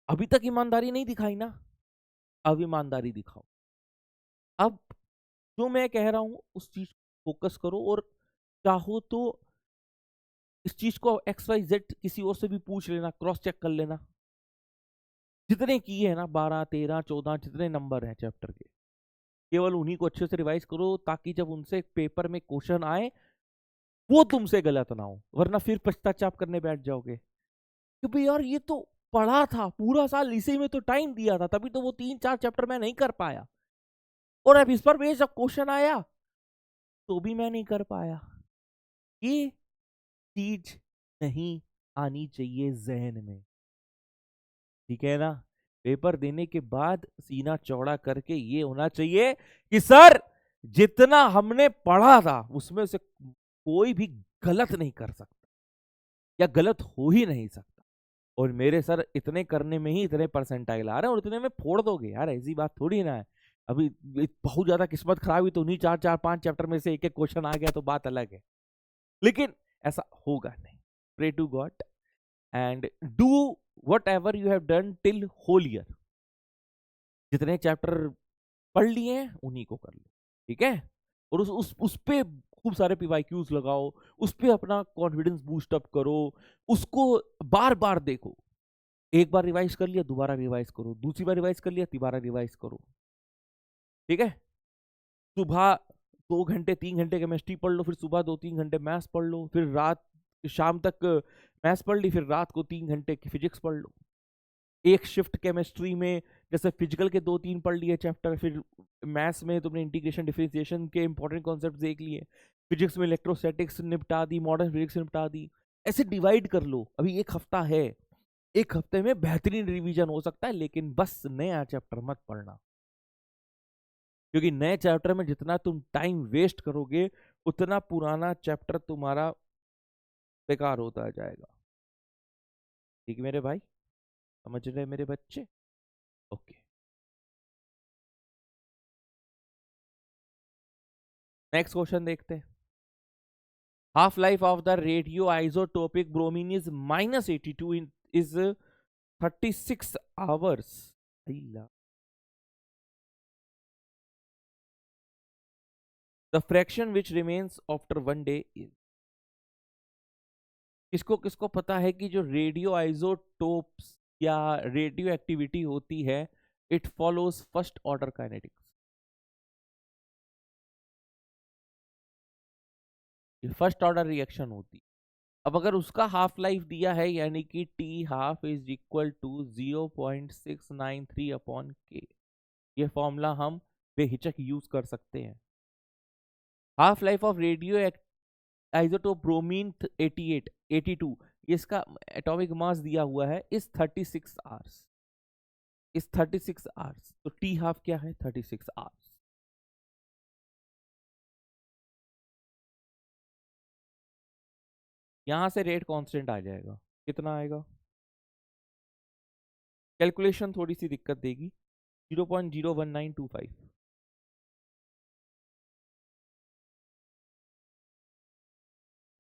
अभी तक ईमानदारी नहीं दिखाई ना, अब ईमानदारी दिखाओ। अब जो मैं कह रहा हूं उस चीज को फोकस करो, और चाहो तो इस चीज को XYZ किसी और से भी पूछ लेना, क्रॉस चेक कर लेना, जितने किए हैं ना 12 13 14 जितने नंबर हैं चैप्टर के, केवल उन्हीं को अच्छे से रिवाइज करो, ताकि जब उनसे पेपर में क्वेश्चन आए वो तुमसे गलत ना हो, वरना फिर पश्चाताप करने बैठ जाओगे कि भाई यार ये तो पढ़ा था, पूरा साल इसी में तो टाइम दिया था, तभी तो वो 3 4 चैप्टर मैं नहीं कर पाया, और अब इस पर बेस जब क्वेश्चन आया तो भी मैं नहीं कर पाया। ये चीज नहीं आनी चाहिए जहन में, ठीक है ना। पेपर देने के बाद सीना चौड़ा करके ये होना चाहिए कि सर जितना हमने पढ़ा था उसमें से कोई भी गलत नहीं कर सकता, या गलत हो ही नहीं सकता, और मेरे सर इतने करने में ही इतने परसेंटाइल आ रहे हैं, और इतने में फोड़ दोगे यार, ऐसी बात थोड़ी ना है। अभी बहुत ज्यादा किस्मत खराब हुई तो उन्हीं 4 4 5 चैप्टर में से एक एक क्वेश्चन आ गया तो बात अलग है, लेकिन ऐसा होगा नहीं। Pray to God and do whatever you have done till whole year, जितने चैप्टर पढ़ लिए हैं उन्हीं को कर लो, ठीक है। और उस पे खूब सारे PYQs लगाओ, उस पे अपना कॉन्फिडेंस बूस्ट अप करो, उसको बार बार देखो, एक बार रिवाइज कर लिया दोबारा रिवाइज करो, दूसरी बार रिवाइज कर लिया तीबारा रिवाइज करो, ठीक है। सुबह 2 घंटे 3 घंटे केमिस्ट्री पढ़ लो, फिर सुबह 2 3 घंटे मैथ्स पढ़ लो, फिर रात शाम तक मैथ्स पढ़ ली, फिर रात को 3 घंटे की फिजिक्स पढ़ लो। एक शिफ्ट केमिस्ट्री में जैसे फिजिकल के 2 3 पढ़ लिए चैप्टर, फिर मैथ्स में तुमने इंटीग्रेशन डिफरेंशिएशन के इंपॉर्टेंट कॉन्सेप्ट देख लिए, फिजिक्स में इलेक्ट्रोस्टैटिक्स निपटा दी, मॉडर्न फिजिक्स निपटा दी। ऐसे डिवाइड कर लो, अभी एक हफ्ता है, एक हफ्ते में बेहतरीन रिवीजन हो सकता है, लेकिन बस नया चैप्टर मत पढ़ना, क्योंकि नए चैप्टर में जितना तुम टाइम वेस्ट करोगे उतना पुराना चैप्टर तुम्हारा बेकार होता जाएगा, ठीक है मेरे भाई, समझ रहे मेरे बच्चे। ओके, नेक्स्ट क्वेश्चन देखते हैं। Half life of the radio isotopic bromine is -82 is 36 hours. The fraction which remains after 1 day is, किसको किसको पता है कि जो रेडियो आइसोटोप्स या रेडियो एक्टिविटी होती है it follows first order kinetics, first order reaction होती। अब अगर उसका हाफ लाइफ दिया है यानी कि t half is equal to 0.693 upon k, ये फॉर्मूला हम बेहिचक यूज कर सकते हैं। Half life of radio isotope bromine 88 82, इसका एटॉमिक मास दिया हुआ है इस 36 आवर्स, इस 36 आवर्स, तो टी हाफ क्या है 36 आवर्स। यहां से रेट कांस्टेंट आ जाएगा, कितना आएगा, कैलकुलेशन थोड़ी सी दिक्कत देगी, 0.01925।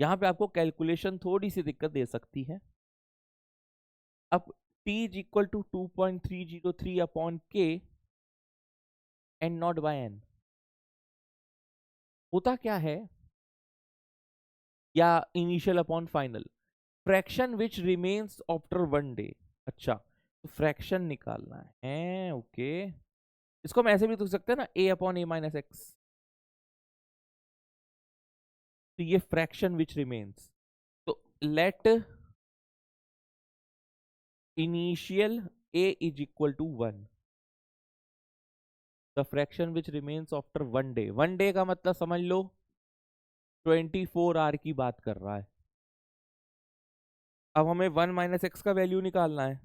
यहां पे आपको कैलकुलेशन थोड़ी सी दिक्कत दे सकती है। अब t is equal to 2.303 upon k and not by n, होता क्या है, या initial upon final, fraction which remains after 1 day. अच्छा, तो फ्रैक्शन निकालना है, ओके। इसको हम ऐसे भी लिख सकते हैं ना, a/a-x, तो ये फ्रैक्शन विच रिमेन्स, तो let initial a is equal to 1, the fraction which remains after 1 day, 1 day का मतलब समझ लो 24 आवर की बात कर रहा है, अब हमें 1 माइनस एक्स का वैल्यू निकालना है।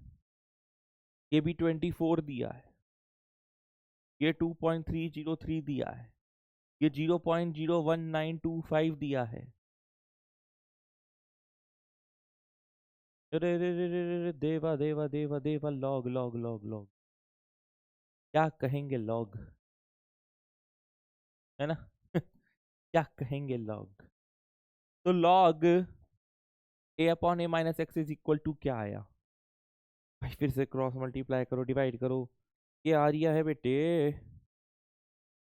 ये भी 24 दिया है, ये 2.303 दिया है, ये 0.01925 दिया है। अरे रे रे रे रे रे, देवा देवा देवा देवा, लॉग लॉग लॉग लॉग, क्या कहेंगे लॉग, है ना। क्या कहेंगे लॉग। तो log a upon a minus x is equal to क्या आया भाई, फिर से क्रॉस मल्टीप्लाई करो, डिवाइड करो। ये आ रहा है बेटे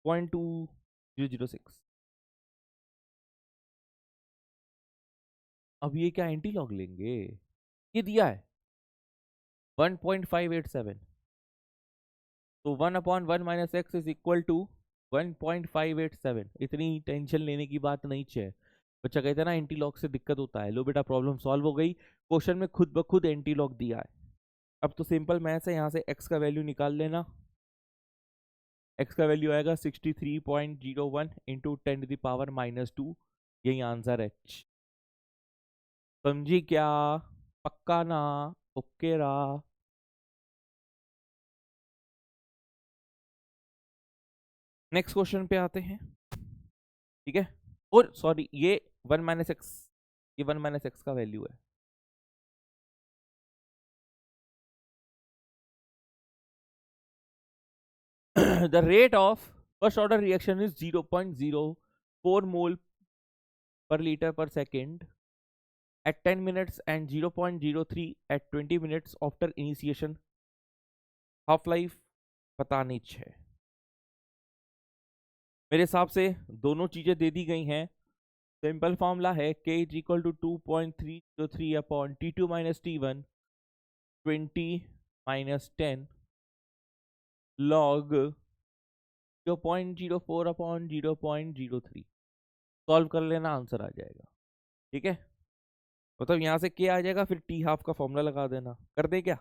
0.2006। अब ये क्या एंटी लॉग लेंगे, ये दिया है 1.587, तो 1/1 - x इज इक्वल टू 1.587। इतनी टेंशन लेने की बात नहीं है। बच्चा कहते हैं ना एंटी लॉग से दिक्कत होता है, लो बेटा प्रॉब्लम सॉल्व हो गई। क्वेश्चन में खुद ब खुद एंटी लॉग दिया है। अब तो सिंपल मैथ है, यहाँ से x का वैल्यू निकाल लेना। x का वैल्यू आएगा 63.01 इंटू 10⁻⁻²। यही आंसर है। समझी क्या, पक्का ना, ओके रहा। नेक्स्ट क्वेश्चन पे आते हैं, ठीक है। और सॉरी, ये 1 माइनस एक्स, ये 1 माइनस एक्स का वैल्यू है। The rate of first order reaction is 0.04 mole per liter per second at 10 minutes and 0.03 at 20 minutes after initiation. Half life पता नहीं है। मेरे हिसाब से दोनों चीजें दे दी गई हैं। सिंपल फॉर्मूला है k is equal to 2.303 upon T2 minus T1 20 minus 10 log 0.04 upon 0.03। Solve कर लेना, आंसर आ जाएगा। ठीक है, मतलब यहां से क्या आ जाएगा, फिर टी हाफ का फॉर्मूला लगा देना। कर दे क्या।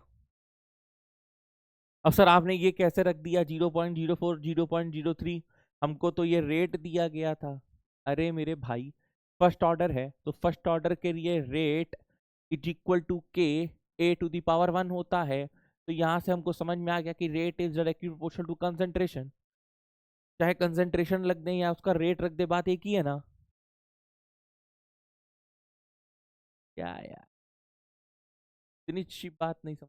अब सर आपने ये कैसे रख दिया 0.04 0.03, हमको तो ये रेट दिया गया था। अरे मेरे भाई, फर्स्ट ऑर्डर है तो फर्स्ट ऑर्डर के लिए रेट इज इक्वल टू के a⁻1 होता है। तो यहां से हमको समझ में आ गया कि rate is directly proportional to concentration. चाहे कंसंट्रेशन लग दे या उसका रेट रख दे, बात एक ही है ना। क्या यार, इतनी अच्छी बात नहीं समझ।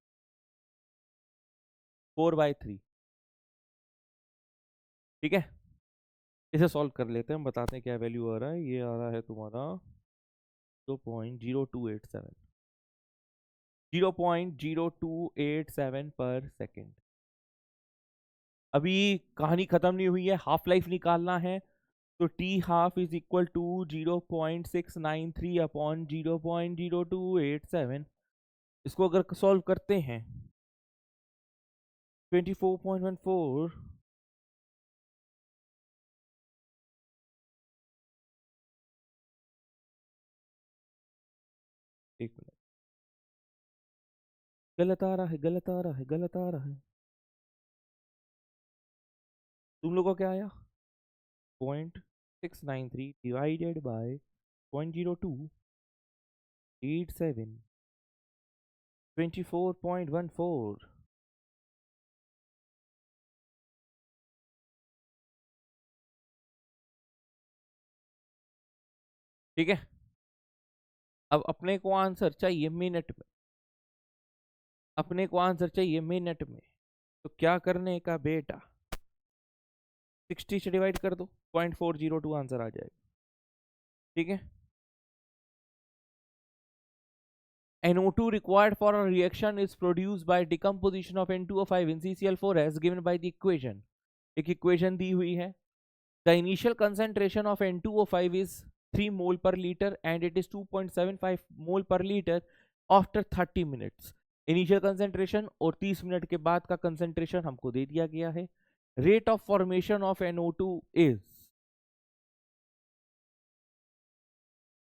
4/3, ठीक है। इसे सॉल्व कर लेते हैं, हम बताते हैं क्या वैल्यू आ रहा है। ये आ रहा है तुम्हारा 0.0287, 0.0287 पर सेकेंड। अभी कहानी खत्म नहीं हुई है, हाफ लाइफ निकालना है। तो t half is equal to 0.693 upon 0.0287। इसको अगर सॉल्व करते हैं 24.14, एक मिनट, गलत आ रहा है, गलत आ रहा है, गलत आ रहा है। तुम लोगों को क्या आया, 0.693 डिवाइडेड बाय 0.0287, 24.14। ठीक है, अब अपने को आंसर चाहिए मिनट में, अपने को आंसर चाहिए मिनट में। तो क्या करने का बेटा, 60 से डिवाइड कर दो, 0.402 आंसर आ जाएगा। ठीक है, NO2 required for a reaction is produced by decomposition of N2O5 in CCl4 as given by the equation। एक इक्वेशन दी हुई है। The initial concentration of N2O5 is 3 mole per liter and it is 2.75 mole per liter after 30 minutes। Initial concentration और 30 minute के बाद का concentration हमको दे दिया गया है। Rate of formation of NO2 is,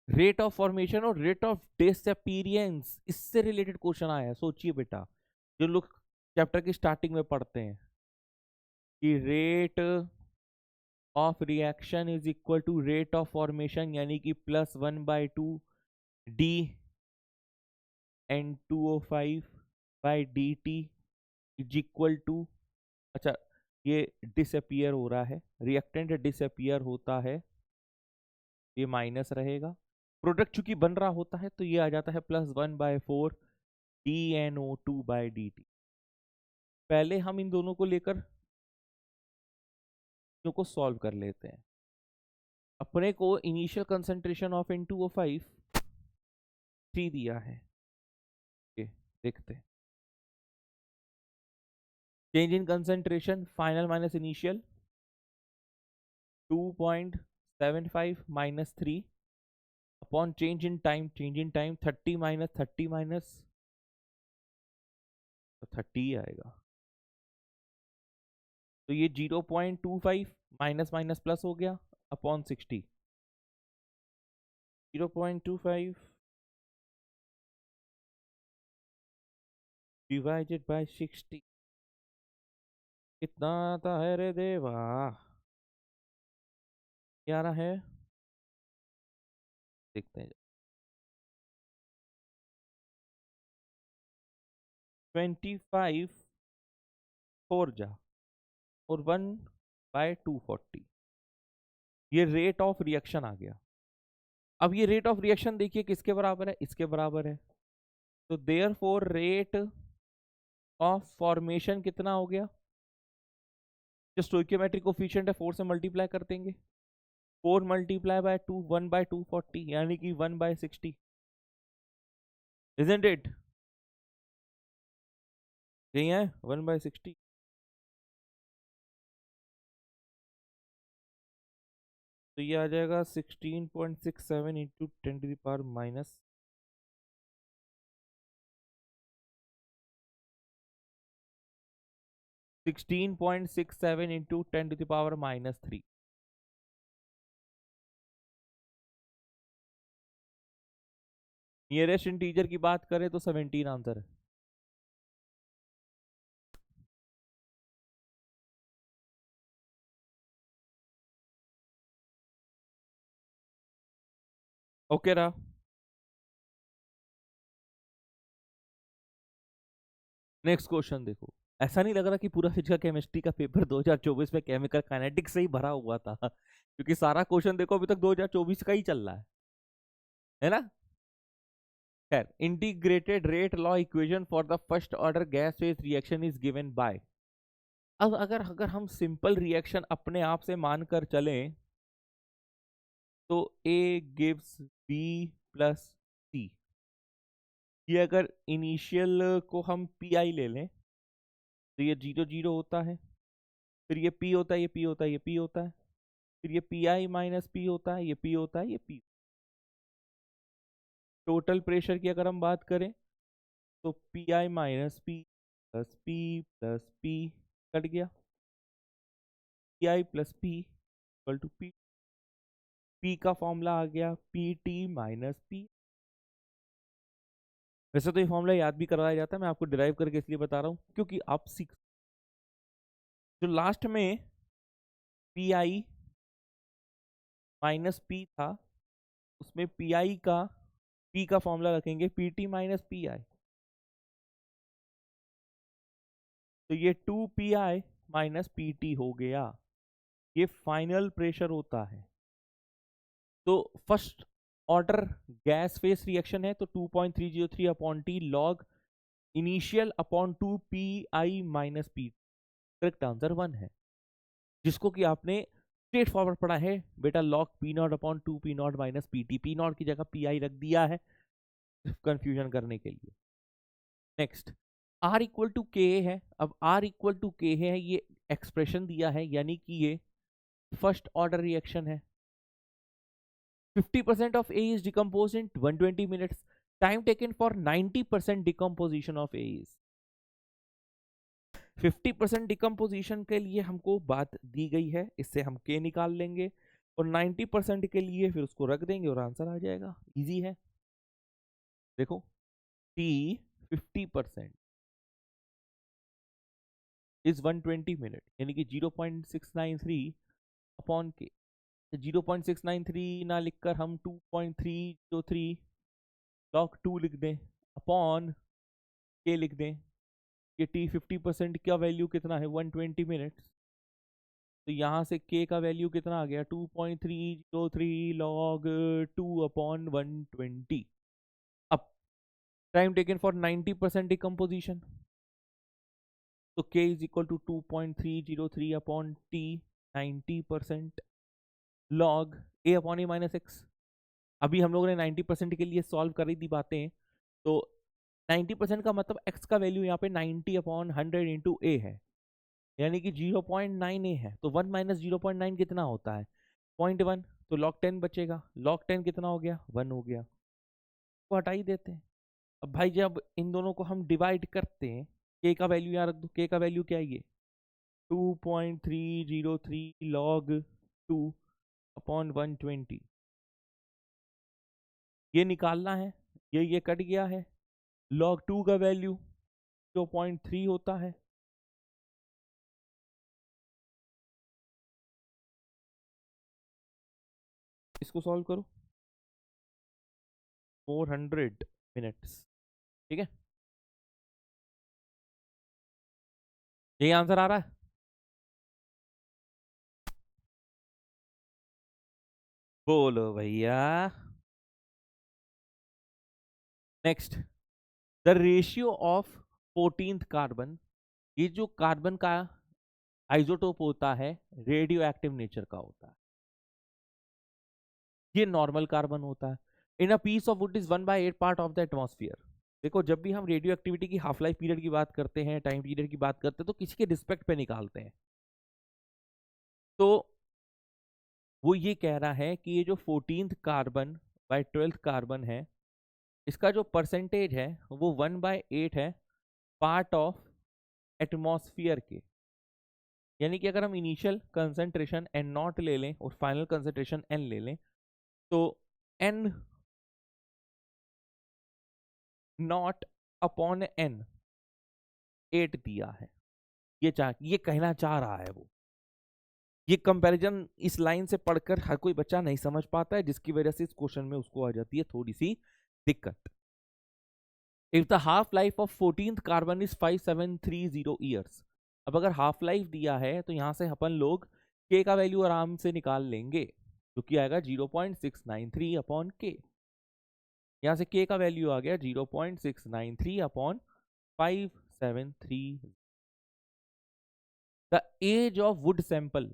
rate of formation और रेट ऑफ डिसअपीयरेंस, इससे रिलेटेड क्वेश्चन आया है। सोचिए बेटा, जो लोग चैप्टर की स्टार्टिंग में पढ़ते हैं कि rate of reaction is equal to rate of formation, यानी कि +1/2 d N2O5 by d t is equal to, अच्छा ये डिसअपियर हो रहा है, रिएक्टेंट डिसअपियर होता है, ये माइनस रहेगा, प्रोडक्ट चूंकि बन रहा होता है तो ये आ जाता है +1/4 DNO2/dt। पहले हम इन दोनों को लेकर को सॉल्व कर लेते हैं। अपने को इनिशियल कंसंट्रेशन ऑफ N2O5 3 दिया है, देखते हैं। Change in concentration final minus initial 2.75 minus 3 upon change in time 30 minus 30 minus तो 30 ही आएगा। तो ये 0.25 माइनस माइनस प्लस हो गया अपॉन 60, 0.25 डिवाइडेड बाय 60 कितना आता है रे देवा, क्या रहा है देखते हैं। 25 4 जा और 1/240, ये रेट ऑफ रिएक्शन आ गया। अब ये रेट ऑफ रिएक्शन देखिए किसके बराबर है, इसके बराबर है, तो देयरफॉर रेट ऑफ फॉर्मेशन कितना हो गया, जो स्टोइकियोमेट्रिक कोफिशिएंट है 4 से मल्टीप्लाई कर देंगे, 4 मल्टीप्लाई बाय 2 1/240 यानी कि 1/60, इजंट इट, यही है 1/60। तो ये आ जाएगा 16.67 इंटू 10⁻⁻, 16.67 इंटू 10⁻⁻3। नियरेस्ट इंटीजर की बात करें तो 17 आंसर है। ओके रहा। नेक्स्ट क्वेश्चन देखो, ऐसा नहीं लग रहा कि पूरा फिजिकल केमिस्ट्री का पेपर 2024 में केमिकल काइनेटिक्स से ही भरा हुआ था क्योंकि सारा क्वेश्चन देखो अभी तक 2024 का ही चल रहा है ना। खैर, integrated rate law equation for the first order gas phase reaction is given by. अब अगर अगर हम सिंपल रिएक्शन अपने आप से मानकर चलें तो A gives B plus C, ये अगर इनिशियल को हम PI ले लें तो ये 0 0 होता है, फिर ये P होता है, ये P होता है, ये P होता है, फिर ये PI माइनस P होता है, ये P होता है, ये P। टोटल प्रेशर की अगर हम बात करें तो PI minus P plus P plus P cut गया, PI plus P equal to P, P का फॉर्मूला आ गया PT माइनस P। वैसे तो ये फॉर्मूला याद भी करवाया जाता है, मैं आपको डिराइव करके इसलिए बता रहा हूँ क्योंकि आप सीख, जो लास्ट में PI माइनस P था उसमें PI का P का फॉर्मूला रखेंगे PT माइनस PI, तो ये 2PI माइनस PT हो गया, ये फाइनल प्रेशर होता है। तो first order gas phase reaction है तो 2.303 upon T log initial upon 2PI minus P, correct answer 1 है, जिसको कि आपने स्ट्रेट फॉरवर्ड पढ़ा है बेटा, log P0 upon 2P0 minus PT, P0 की जगह PI रख दिया है कंफ्यूजन करने के लिए। नेक्स्ट R इक्वल टू के है, अब R इक्वल टू के है, ये एक्सप्रेशन दिया है यानी कि ये फर्स्ट ऑर्डर रिएक्शन है। 50% of A is decomposed in 120 minutes. Time taken for 90% decomposition of A is 50% decomposition के लिए हमको बात दी गई है, इससे हम K निकाल लेंगे और 90% के लिए फिर उसको रख देंगे और आंसर आ जाएगा, इजी है। देखो T 50% इज 120 मिनट यानी कि 0.693 अपॉन K, 0.693 ना लिखकर हम 2.303 log 2 लिख दें, अपॉन के लिख दें। ये टी 50% का वैल्यू कितना है 120 मिनट्स, तो यहाँ से k का वैल्यू कितना आ गया 2.303 log 2/120। अब टाइम टेकन फॉर 90% डिकम्पोजिशन, तो k is equal to 2.303 upon t 90% log a upon a minus x. अभी हम लोगों ने 90% के लिए सॉल्व करी थी बातें, तो 90% का मतलब x का वैल्यू यहाँ पे 90/100 इंटू ए है, यानी कि 0.9 है। तो 1 माइनस 0.9 कितना होता है 0.1, तो log 10 बचेगा। log 10 कितना हो गया 1 हो गया, तो हटा ही देते हैं। अब भाई जब इन दोनों को हम डिवाइड करते हैं, k का वैल्यू यहाँ रख दो, k का वैल्यू क्या है ये 2.303 log 2/120, ये निकालना है। ये कट गया है। log 2 का वैल्यू 0.3 होता है, इसको सॉल्व करो 400 मिनट्स, ठीक है, यही आंसर आ रहा है। बोलो भैया। Next, the ratio of 14th carbon, ये जो कार्बन का आइसोटोप होता है रेडियो एक्टिव नेचर का होता है, ये नॉर्मल कार्बन होता है। In a piece of wood is 1/8 part of the atmosphere. देखो जब भी हम रेडियो एक्टिविटी की हाफ लाइफ पीरियड की बात करते हैं, टाइम पीरियड की बात करते हैं, तो किसी के रिस्पेक्ट पे निकालते हैं। तो वो ये कह रहा है कि ये जो 14th carbon bye 12th carbon है, इसका जो परसेंटेज है वो 1/8 है पार्ट ऑफ एटमॉस्फेयर के। यानी कि अगर हम इनिशियल कंसंट्रेशन एन नॉट ले लें और फाइनल कंसंट्रेशन एन ले लें, तो एन नॉट अपॉन एन 8 दिया है। ये कहना चाह रहा है वो। ये कंपैरिजन इस लाइन से पढ़कर हर कोई बच्चा नहीं समझ पाता है, जिसकी वजह से इस क्वेश्चन में उसको आ जाती है थोड़ी सी दिक्कत। If the half life of 14th carbon is 5730 years, अब अगर हाफ लाइफ दिया है तो यहां से अपन लोग के का वैल्यू आराम से निकाल लेंगे, जो कि आएगा 0.693 अपॉन के। यहां से के का वैल्यू आ गया 0.693 अपॉन 573। The age of wood sample,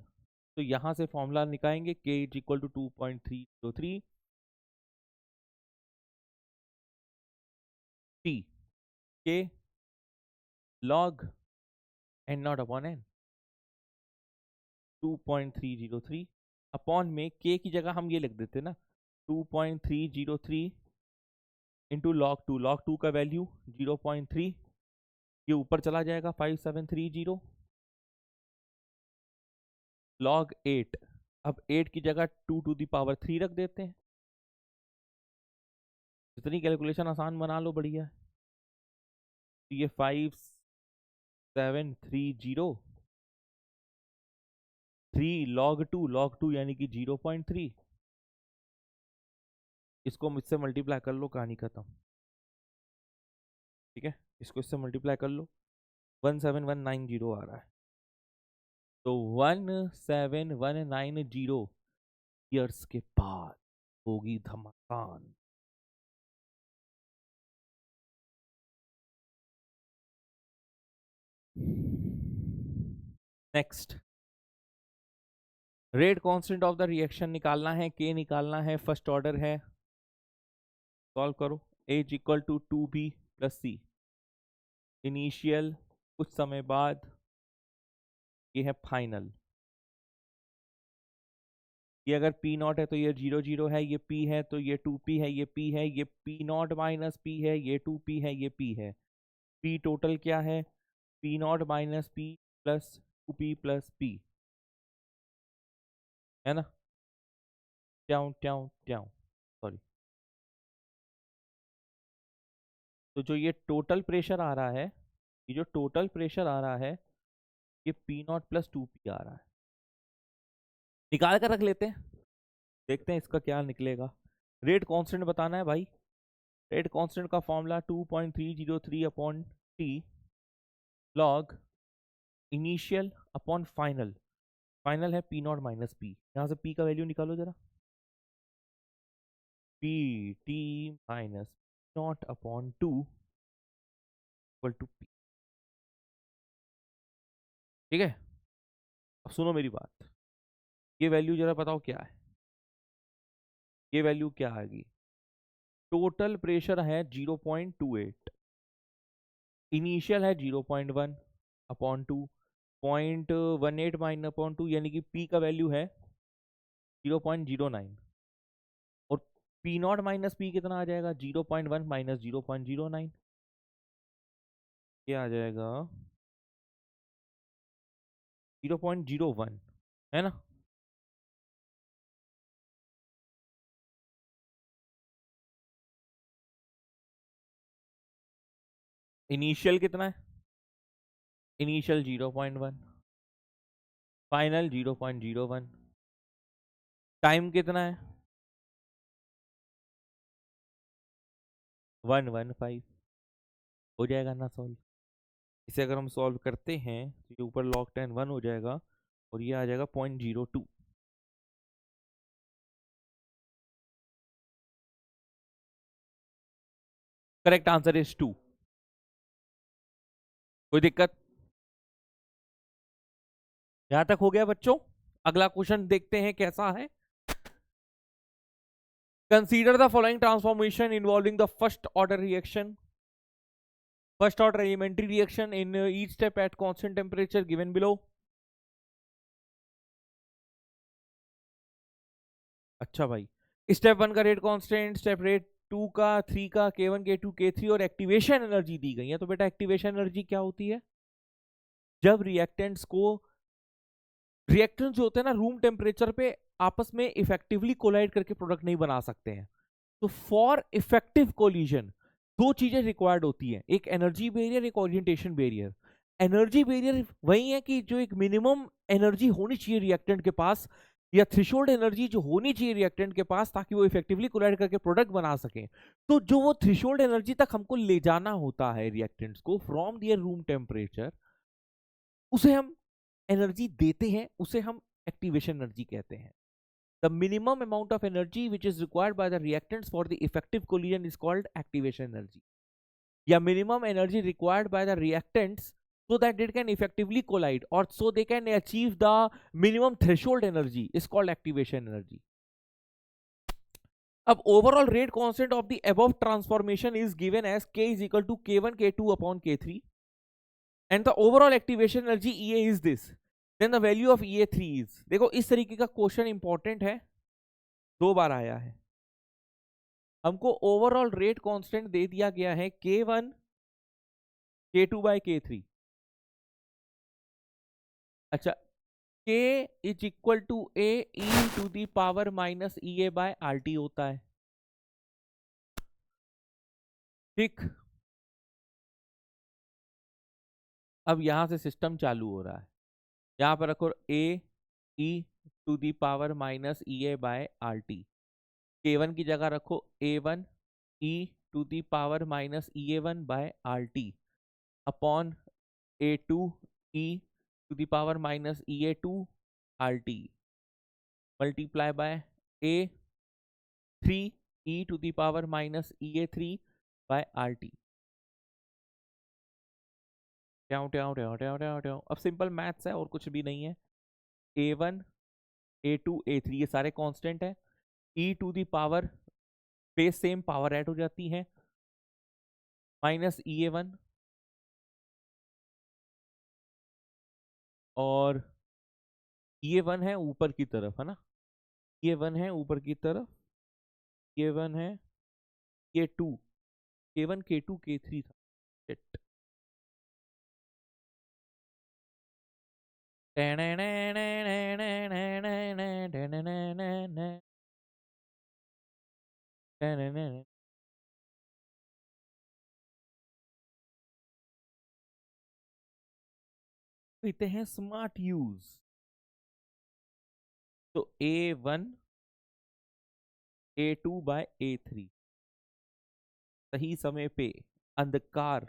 तो यहां से फॉर्मूला निकालेंगे k is equal to 2.303 t k log n not upon n 2.303 upon में के की जगह हम ये लिख देते ना 2.303 इंटू लॉग टू का वैल्यू 0.3, ये ऊपर चला जाएगा 5730 log 8। अब 8 की जगह 2 टू दी पावर 3 रख देते हैं, जितनी कैलकुलेशन आसान बना लो बढ़िया। तो ये 5730 3 log 2 यानी कि 0.3, इसको मुझसे मल्टीप्लाई कर लो, कहानी खत्म। ठीक है, इसको इससे मल्टीप्लाई कर लो, 17190 आ रहा है। तो 17190 ईयर्स के बाद होगी धमाकान। Next, rate constant of the reaction निकालना है, के निकालना है, फर्स्ट ऑर्डर है, सॉल्व करो। A is equal to 2b plus C, initial कुछ समय बाद, ये है फाइनल। ये अगर P नॉट है तो ये 0 0 है, ये P है तो ये 2P है, ये P है, ये P नॉट माइनस P है, ये 2P है, ये P है। P टोटल क्या है P not minus P plus 2P plus P, है ना। ट्याऊ ट्याऊ ट्याऊ, सॉरी। तो जो ये टोटल प्रेशर आ रहा है, ये जो टोटल प्रेशर आ रहा है, ये P नॉट प्लस 2P आ रहा है। निकाल कर रख लेते हैं, देखते हैं इसका क्या निकलेगा। रेट कांस्टेंट बताना है भाई, रेट कांस्टेंट का formula 2.303 upon T log initial upon final. Final है पी नॉट माइनस पी। यहां से पी का वैल्यू निकालो जरा। P t minus not upon 2 equal to p. ठीक है, अब सुनो मेरी बात। ये वैल्यू जरा बताओ क्या है। ये वैल्यू क्या आएगी? टोटल प्रेशर है 0.28, इनिशियल है 0.1 अपॉन 2, 0.18 माइनस अपॉन 2 यानी कि पी का वैल्यू है 0.09, और पी नॉट माइनस पी कितना आ जाएगा? 0.1 माइनस 0.09, ये आ जाएगा 0.01, है ना। इनिशियल कितना है? इनिशियल 0.1, फाइनल 0.01, टाइम कितना है? 115। हो जाएगा ना सॉल्व? इसे अगर हम सॉल्व करते हैं तो ये ऊपर log 10 1 हो जाएगा और ये आ जाएगा 0.02। Correct answer is 2। कोई दिक्कत? यहां तक हो गया बच्चों? अगला क्वेश्चन देखते हैं कैसा है। Consider the following transformation involving the first order reaction, first order elementary reaction in each step at constant temperature given below. अच्छा भाई, स्टेप 1 का रेट कांस्टेंट, स्टेप रेट 2 का, 3 का, K1 K2 K3 और एक्टिवेशन एनर्जी दी गई है। तो बेटा एक्टिवेशन एनर्जी क्या होती है? जब रिएक्टेंट्स को, रिएक्टेंट्स जो होते हैं ना रूम टेम्परेचर पे आपस में इफेक्टिवली कोलाइड करके प्रोडक्ट नहीं बना सकते हैं, तो फॉर इफेक्टिव कोलिजन दो चीजें रिक्वायर्ड होती हैं, एक एनर्जी बैरियर, एक ओरिएंटेशन बैरियर। एनर्जी बैरियर वही है कि जो एक मिनिमम एनर्जी होनी चाहिए रिएक्टेंट के पास, या थ्रेशोल्ड एनर्जी जो होनी चाहिए रिएक्टेंट के पास, ताकि वो इफेक्टिवली कोलाइड करके प्रोडक्ट बना सके। तो जो वो थ्रेशोल्ड एनर्जी तक हमको ले जाना होता है रिएक्टेंट्स को फ्रॉम दियर रूम टेम्परेचर, उसे हम एनर्जी देते हैं, उसे हम एक्टिवेशन एनर्जी कहते हैं। The minimum amount of energy which is required by the reactants for the effective collision is called activation energy. या minimum energy required by the reactants so that they can effectively collide or so they can achieve the minimum threshold energy is called activation energy. अब overall rate constant of the above transformation is given as K is equal to K1 K2 upon K3 and the overall activation energy EA is this. Then the value of EA3 is, देखो इस तरीके का question important है, दो बार आया है। हमको overall rate constant दे दिया गया है K1 K2 बाय K3। अच्छा, K is equal to a E to the power minus E A by are t होता है। ठीक, अब यहां से सिस्टम चालू हो रहा है। यहां पर रखो A E to the power minus E A by are T. K1 की जगह रखो A1 E to the power minus E A one by are T upon A2 E to the power minus E A two R T multiply by A3 E to the power minus E A three by are T. अब simple maths है और कुछ भी नहीं है। A1 A2 A3 ये सारे constant है, E to the power base same power add हो जाती है माइनस ई ए वन, और ये वन है ऊपर की तरफ, है ना, ये वन है ऊपर की तरफ, ये वन है, ये टू, के वन के टू के थ्री था। Shit. कहते हैं स्मार्ट यूज। तो A1 A2 बाय A3, सही समय पे अंधकार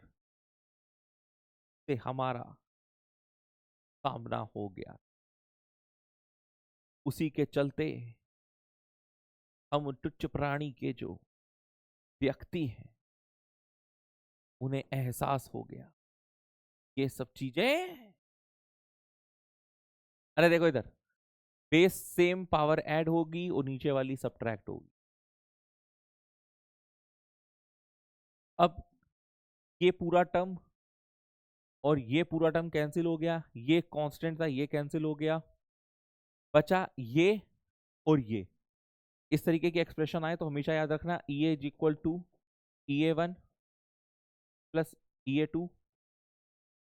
से हमारा सामना हो गया। उसी के चलते हम तुच्छ प्राणी के जो व्यक्ति हैं उन्हें एहसास हो गया ये सब चीजें। अरे देखो इधर, बेस सेम पावर ऐड होगी और नीचे वाली सब्ट्रैक्ट होगी। अब ये पूरा टर्म और ये पूरा टर्म कैंसिल हो गया, ये कांस्टेंट था ये कैंसिल हो गया, बचा ये और ये। इस तरीके की एक्सप्रेशन आए तो हमेशा याद रखना e is equal to EA1 plus EA2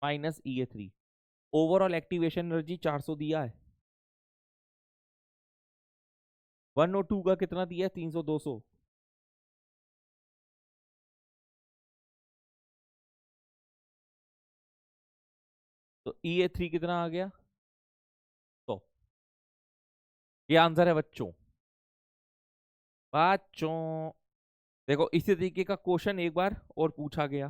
minus EA3। Overall activation energy 400 दिया है, 1 और 2 का कितना दिया है, 300 200। तो EA3 कितना आ गया, तो ये आंसर है बच्चों। बच्चों देखो इसी तरीके का क्वेश्चन एक बार और पूछा गया।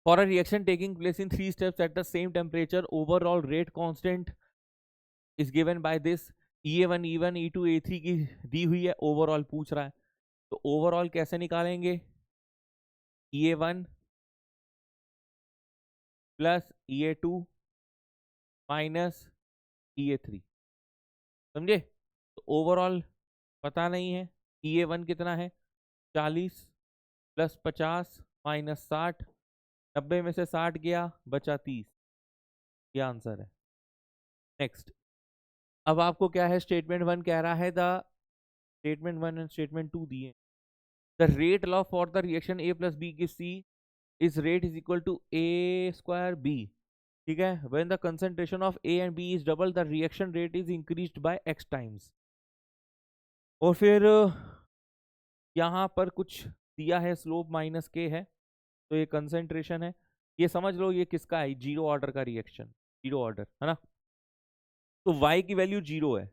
For a reaction taking place in 3 steps at the same temperature, overall rate constant is given by this. E1 E1 E2 E3 की दी हुई है, ओवरऑल पूछ रहा है, तो ओवरऑल कैसे निकालेंगे, EA1 plus EA2 minus EA3। समझे? तो ओवरऑल पता नहीं है, EA1 कितना है 40 प्लस 50 माइनस 60, 90 में से 60 गया बचा 30, ये आंसर है। नेक्स्ट, अब आपको क्या है, स्टेटमेंट 1 कह रहा है द स्टेटमेंट 1 एंड स्टेटमेंट 2 दिए। The rate law for the reaction A plus b gives C is rate is equal to A square B। ठीक है, when the concentration of A and B is double the reaction rate is increased by X times. और फिर यहाँ पर कुछ दिया है, slope minus के है, तो ये कंसेंट्रेशन है। ये समझ लो ये किसका है, जीरो ऑर्डर का रिएक्शन, जीरो ऑर्डर है ना। तो y की वैल्यू जीरो है,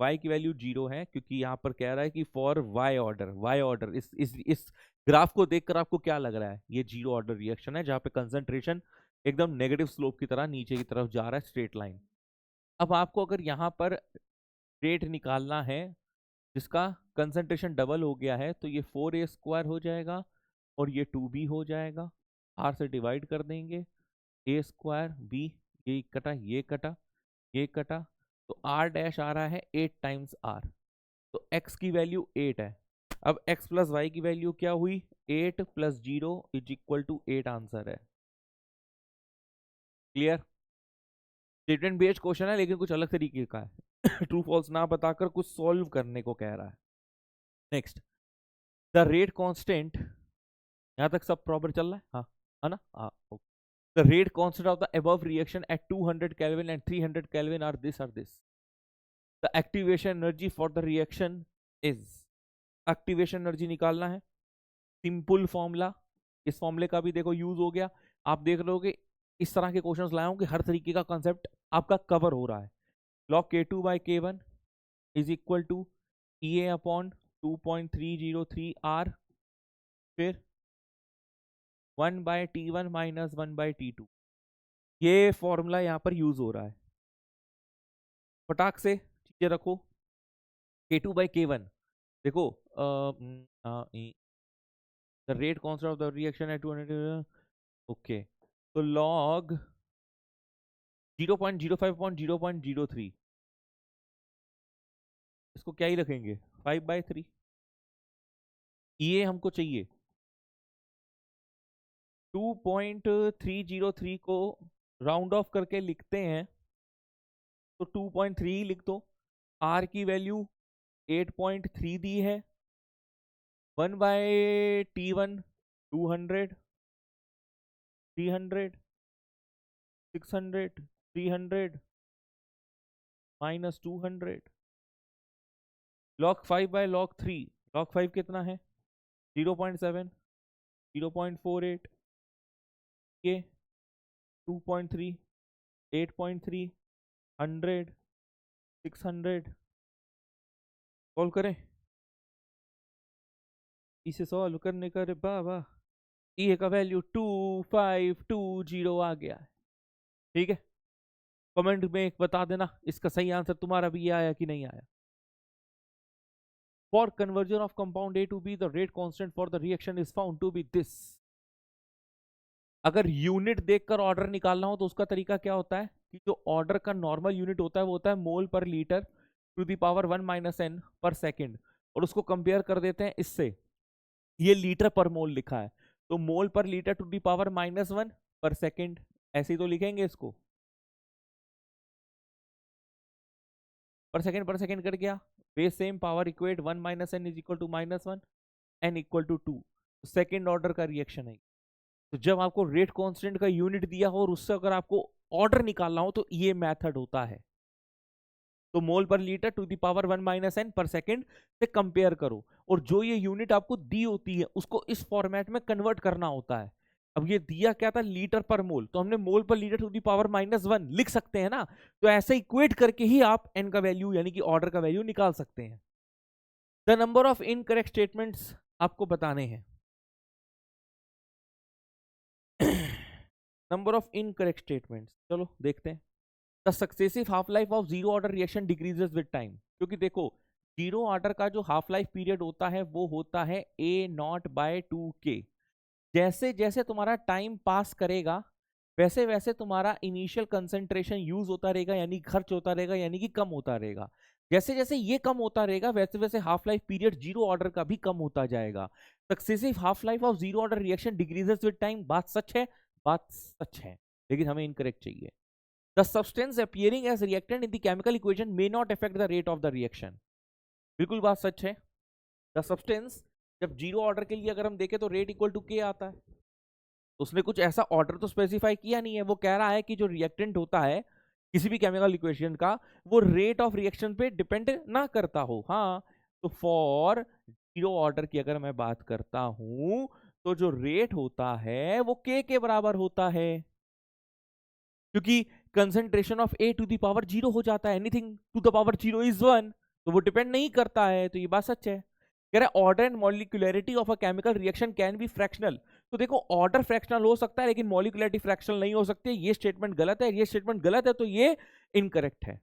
y की वैल्यू जीरो है, क्योंकि यहाँ पर कह रहा है कि फॉर y ऑर्डर इस ग्राफ को देखकर आपको क्या लग रहा है, ये जीरो ऑर्डर रिएक्शन है जहाँ पे कंसंट्रेशन एकदम नेगेटिव स्लोप की तरह नीचे की तरफ जा रहा है, स्ट्रेट लाइन। अब आपको अगर यहाँ पर रेट निकालना है जिसका कंसंट्रेशन डबल हो गया है, तो ये 4A स्क्वायर हो जाएगा और ये 2B हो जाएगा, R से डिवाइड कर देंगे, A स्क्वायर B, ये कटा ये कटा ये कटा, तो R डैश आ रहा है 8 टाइम्स R, तो X की वैल्यू 8 है। अब X प्लस वाई की वैल्यू क्या हुई, 8 plus 0 is equal to 8 answer है। क्लियर? स्टेटमेंट बेस्ड क्वेश्चन है लेकिन कुछ अलग तरीके का है ट्रू फॉल्स ना बताकर कुछ सॉल्व करने को कह रहा है। नेक्स्ट, द रेट कांस्टेंट, यहां तक सब प्रॉपर चल रहा है, हाँ है ना, हाँ okay. The rate constant of the above reaction at 200 kelvin and 300 kelvin are this. The activation energy for the reaction is, activation energy निकालना है, सिंपल फॉर्मूला, इस फॉर्मूले का भी देखो यूज हो गया। आप देख रहे हो कि इस तरह के क्वेश्चंस लाया हूं कि हर तरीके का कॉन्सेप्ट आपका कवर हो रहा है। Log K2/K1 is equal to EA upon 2.303R, फिर 1/T1 माइनस 1/T2, ये फॉर्मूला यहाँ पर यूज हो रहा है। फटाक से चीजें रखो, K2/K1 देखो, the rate constant of the reaction at 200, okay, तो लॉग 0.05 अपॉन 0.03, इसको क्या ही रखेंगे 5/3। ये हमको चाहिए 2.303 को राउंड ऑफ करके लिखते हैं तो 2.3 ही लिख दो। R की वैल्यू 8.3 दी है, 1/T1 200, 300, 600, 300 minus 200, log 5/log 3, log 5 कितना है 0.7, 0.48, ये 2.3, 8.3, 100, 600, सॉल्व करें। इसे सॉल्व करने का, बाबा ये का वैल्यू 2520 आ गया है। ठीक है, कमेंट में बता देना इसका सही आंसर तुम्हारा भी ये आया कि नहीं आया। For conversion of compound a to b the rate constant for the reaction is found to be this. अगर यूनिट देखकर ऑर्डर निकालना हो तो उसका तरीका क्या होता है कि जो ऑर्डर का नॉर्मल यूनिट होता है वो होता है mole per litre to the power 1 - n per second, और उसको कंपेयर कर देते हैं इससे। ये लीटर पर मोल लिखा है तो mole per litre to the power -1 पर सेकेंड, ऐसे ही तो लिखेंगे इसको। पर सेकेंड कर गया, base same power equate 1 - n is equal to -1, n equal to 2। Second order का रिएक्शन है। तो जब आपको रेट कांस्टेंट का यूनिट दिया हो और उससे अगर आपको ऑर्डर निकालना हो तो ये मेथड होता है। तो mole per litre to the power 1 - n per second से कंपेयर करो, और जो ये यूनिट आपको दी होती है उसको इस फॉर्मेट में कन्वर्ट करना होता है। अब ये दिया क्या था, लीटर पर मोल, तो हमने मोल per litre to the power -1 लिख सकते हैं ना। तो ऐसे इक्वेट करके ही आप n का वैल्यू यानी कि ऑर्डर का वैल्यू निकाल सकते हैं। The number of incorrect statements आपको बताने हैं। नंबर ऑफ इनकरेक्ट स्टेटमेंट्स, चलो देखते हैं। The successive half life of zero order reaction decreases with time, क्योंकि देखो जीरो ऑर्डर का जो हाफ लाइफ पीरियड होता है वो होता है A0/2k। जैसे जैसे तुम्हारा टाइम पास करेगा वैसे वैसे तुम्हारा इनिशियल कंसंट्रेशन यूज होता रहेगा, यानी खर्च होता रहेगा, यानी कि कम होता रहेगा। जैसे जैसे ये कम होता रहेगा वैसे वैसे half life period zero order का भी कम होता जाएगा। Successive half life of zero order reaction decreases with time, बात सच है, बात सच है, लेकिन हमें इनकरेक्ट चाहिए। The substance appearing as reactant in the chemical equation may not affect the rate of the reaction। बिल्कुल बात सच है। The substance जब जीरो ऑर्डर के लिए अगर हम देखें तो रेट इक्वल टू के आता है, उसने कुछ ऐसा ऑर्डर तो स्पेसिफाई किया नहीं है। वो कह रहा है कि जो रिएक्टेंट होता है किसी भी केमिकल इक्वेशन का वो रेट ऑफ रिएक्शन पे डिपेंड ना करता हो। हाँ, तो फॉर जीरो ऑर्डर की अगर मैं बात करता हूं तो जो रेट होता है वो के बराबर होता है, क्योंकि concentration of a to the power zero हो जाता है, anything to the power zero is 1, तो वो डिपेंड नहीं करता है। तो ये बात सच है। कह रहा है order and molecularity of a chemical reaction can be fractional. तो देखो ऑर्डर फ्रैक्शनल हो सकता है लेकिन मॉलिक्यूलरिटी फ्रैक्शनल नहीं हो सकती। ये स्टेटमेंट गलत है, ये स्टेटमेंट गलत है, तो ये इनकरेक्ट है।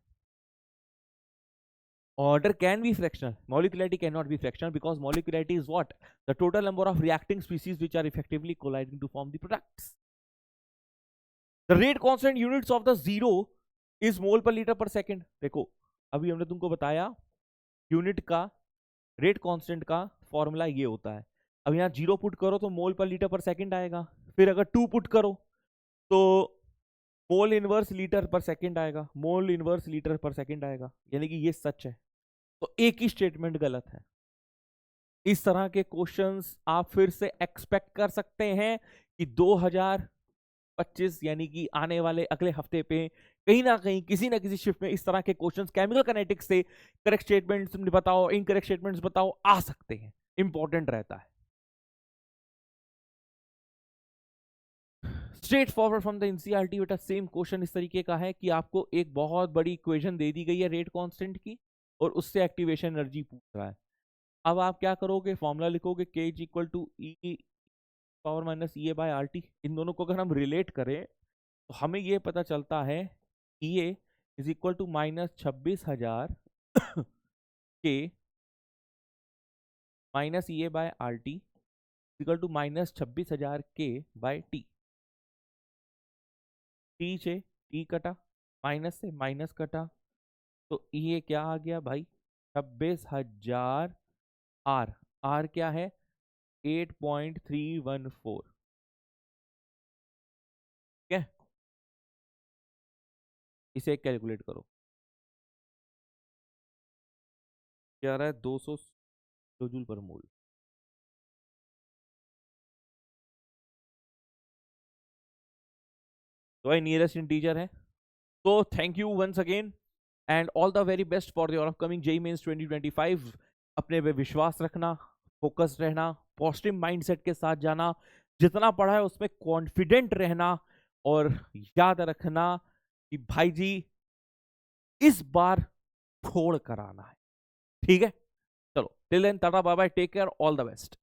Order can be fractional, molecularity cannot be fractional, because molecularity is what? The total number of reacting species which are effectively colliding to form the products. The rate constant units of the zero is mole per liter per second। देखो अभी हमने तुमको बताया unit का rate constant का formula ये होता है। अब यहाँ जीरो पुट करो तो मोल पर लीटर पर सेकंड आएगा, फिर अगर 2 पुट करो तो मोल इनवर्स लीटर पर सेकंड आएगा, मोल इनवर्स लीटर पर सेकंड आएगा, यानी कि ये सच है। तो एक ही स्टेटमेंट गलत है। इस तरह के क्वेश्चंस आप फिर से एक्सपेक्ट कर सकते हैं कि 2025 यानी कि आने वाले अगले हफ्ते पे कहीं ना कहीं किसी ना किसी शिफ्ट में इस तरह के क्वेश्चंस केमिकल काइनेटिक्स से करेक्ट स्टेटमेंट्स बताओ, इनकरेक्ट स्टेटमेंट्स बताओ, आ सकते हैं, इंपॉर्टेंट रहता है। Straight forward from the NCERT बेटा सेम क्वेश्चन इस तरीके का है कि आपको एक बहुत बड़ी इक्वेशन दे दी गई है रेट कांस्टेंट की और उससे एक्टिवेशन एनर्जी पूछ रहा है। अब आप क्या करोगे, फॉर्मूला लिखोगे K is equal to E power minus E A by are T. इन दोनों को अगर हम रिलेट करें तो हमें ये पता चलता है e a is equal to -26,000 k minus E A by are t equal to -26,000 k by t. T से टी कटा, माइनस से माइनस कटा, तो ये क्या आ गया भाई 26,000। आर आर क्या है 8.314। ठीक है, इसे कैलकुलेट करो, क्या आ रहा है 200 किलोजूल पर मोल। तो ये नियरेस्ट इंटीजर है। तो thank you once again and all the very best for your upcoming JEE mains 2025। अपने पे विश्वास रखना, फोकस रहना, पॉजिटिव माइंडसेट के साथ जाना, जितना पढ़ा है उसमें कॉन्फिडेंट रहना, और याद रखना कि भाई जी इस बार छोड़ कर आना है। ठीक है, चलो till then tata bye bye, take care, all the best.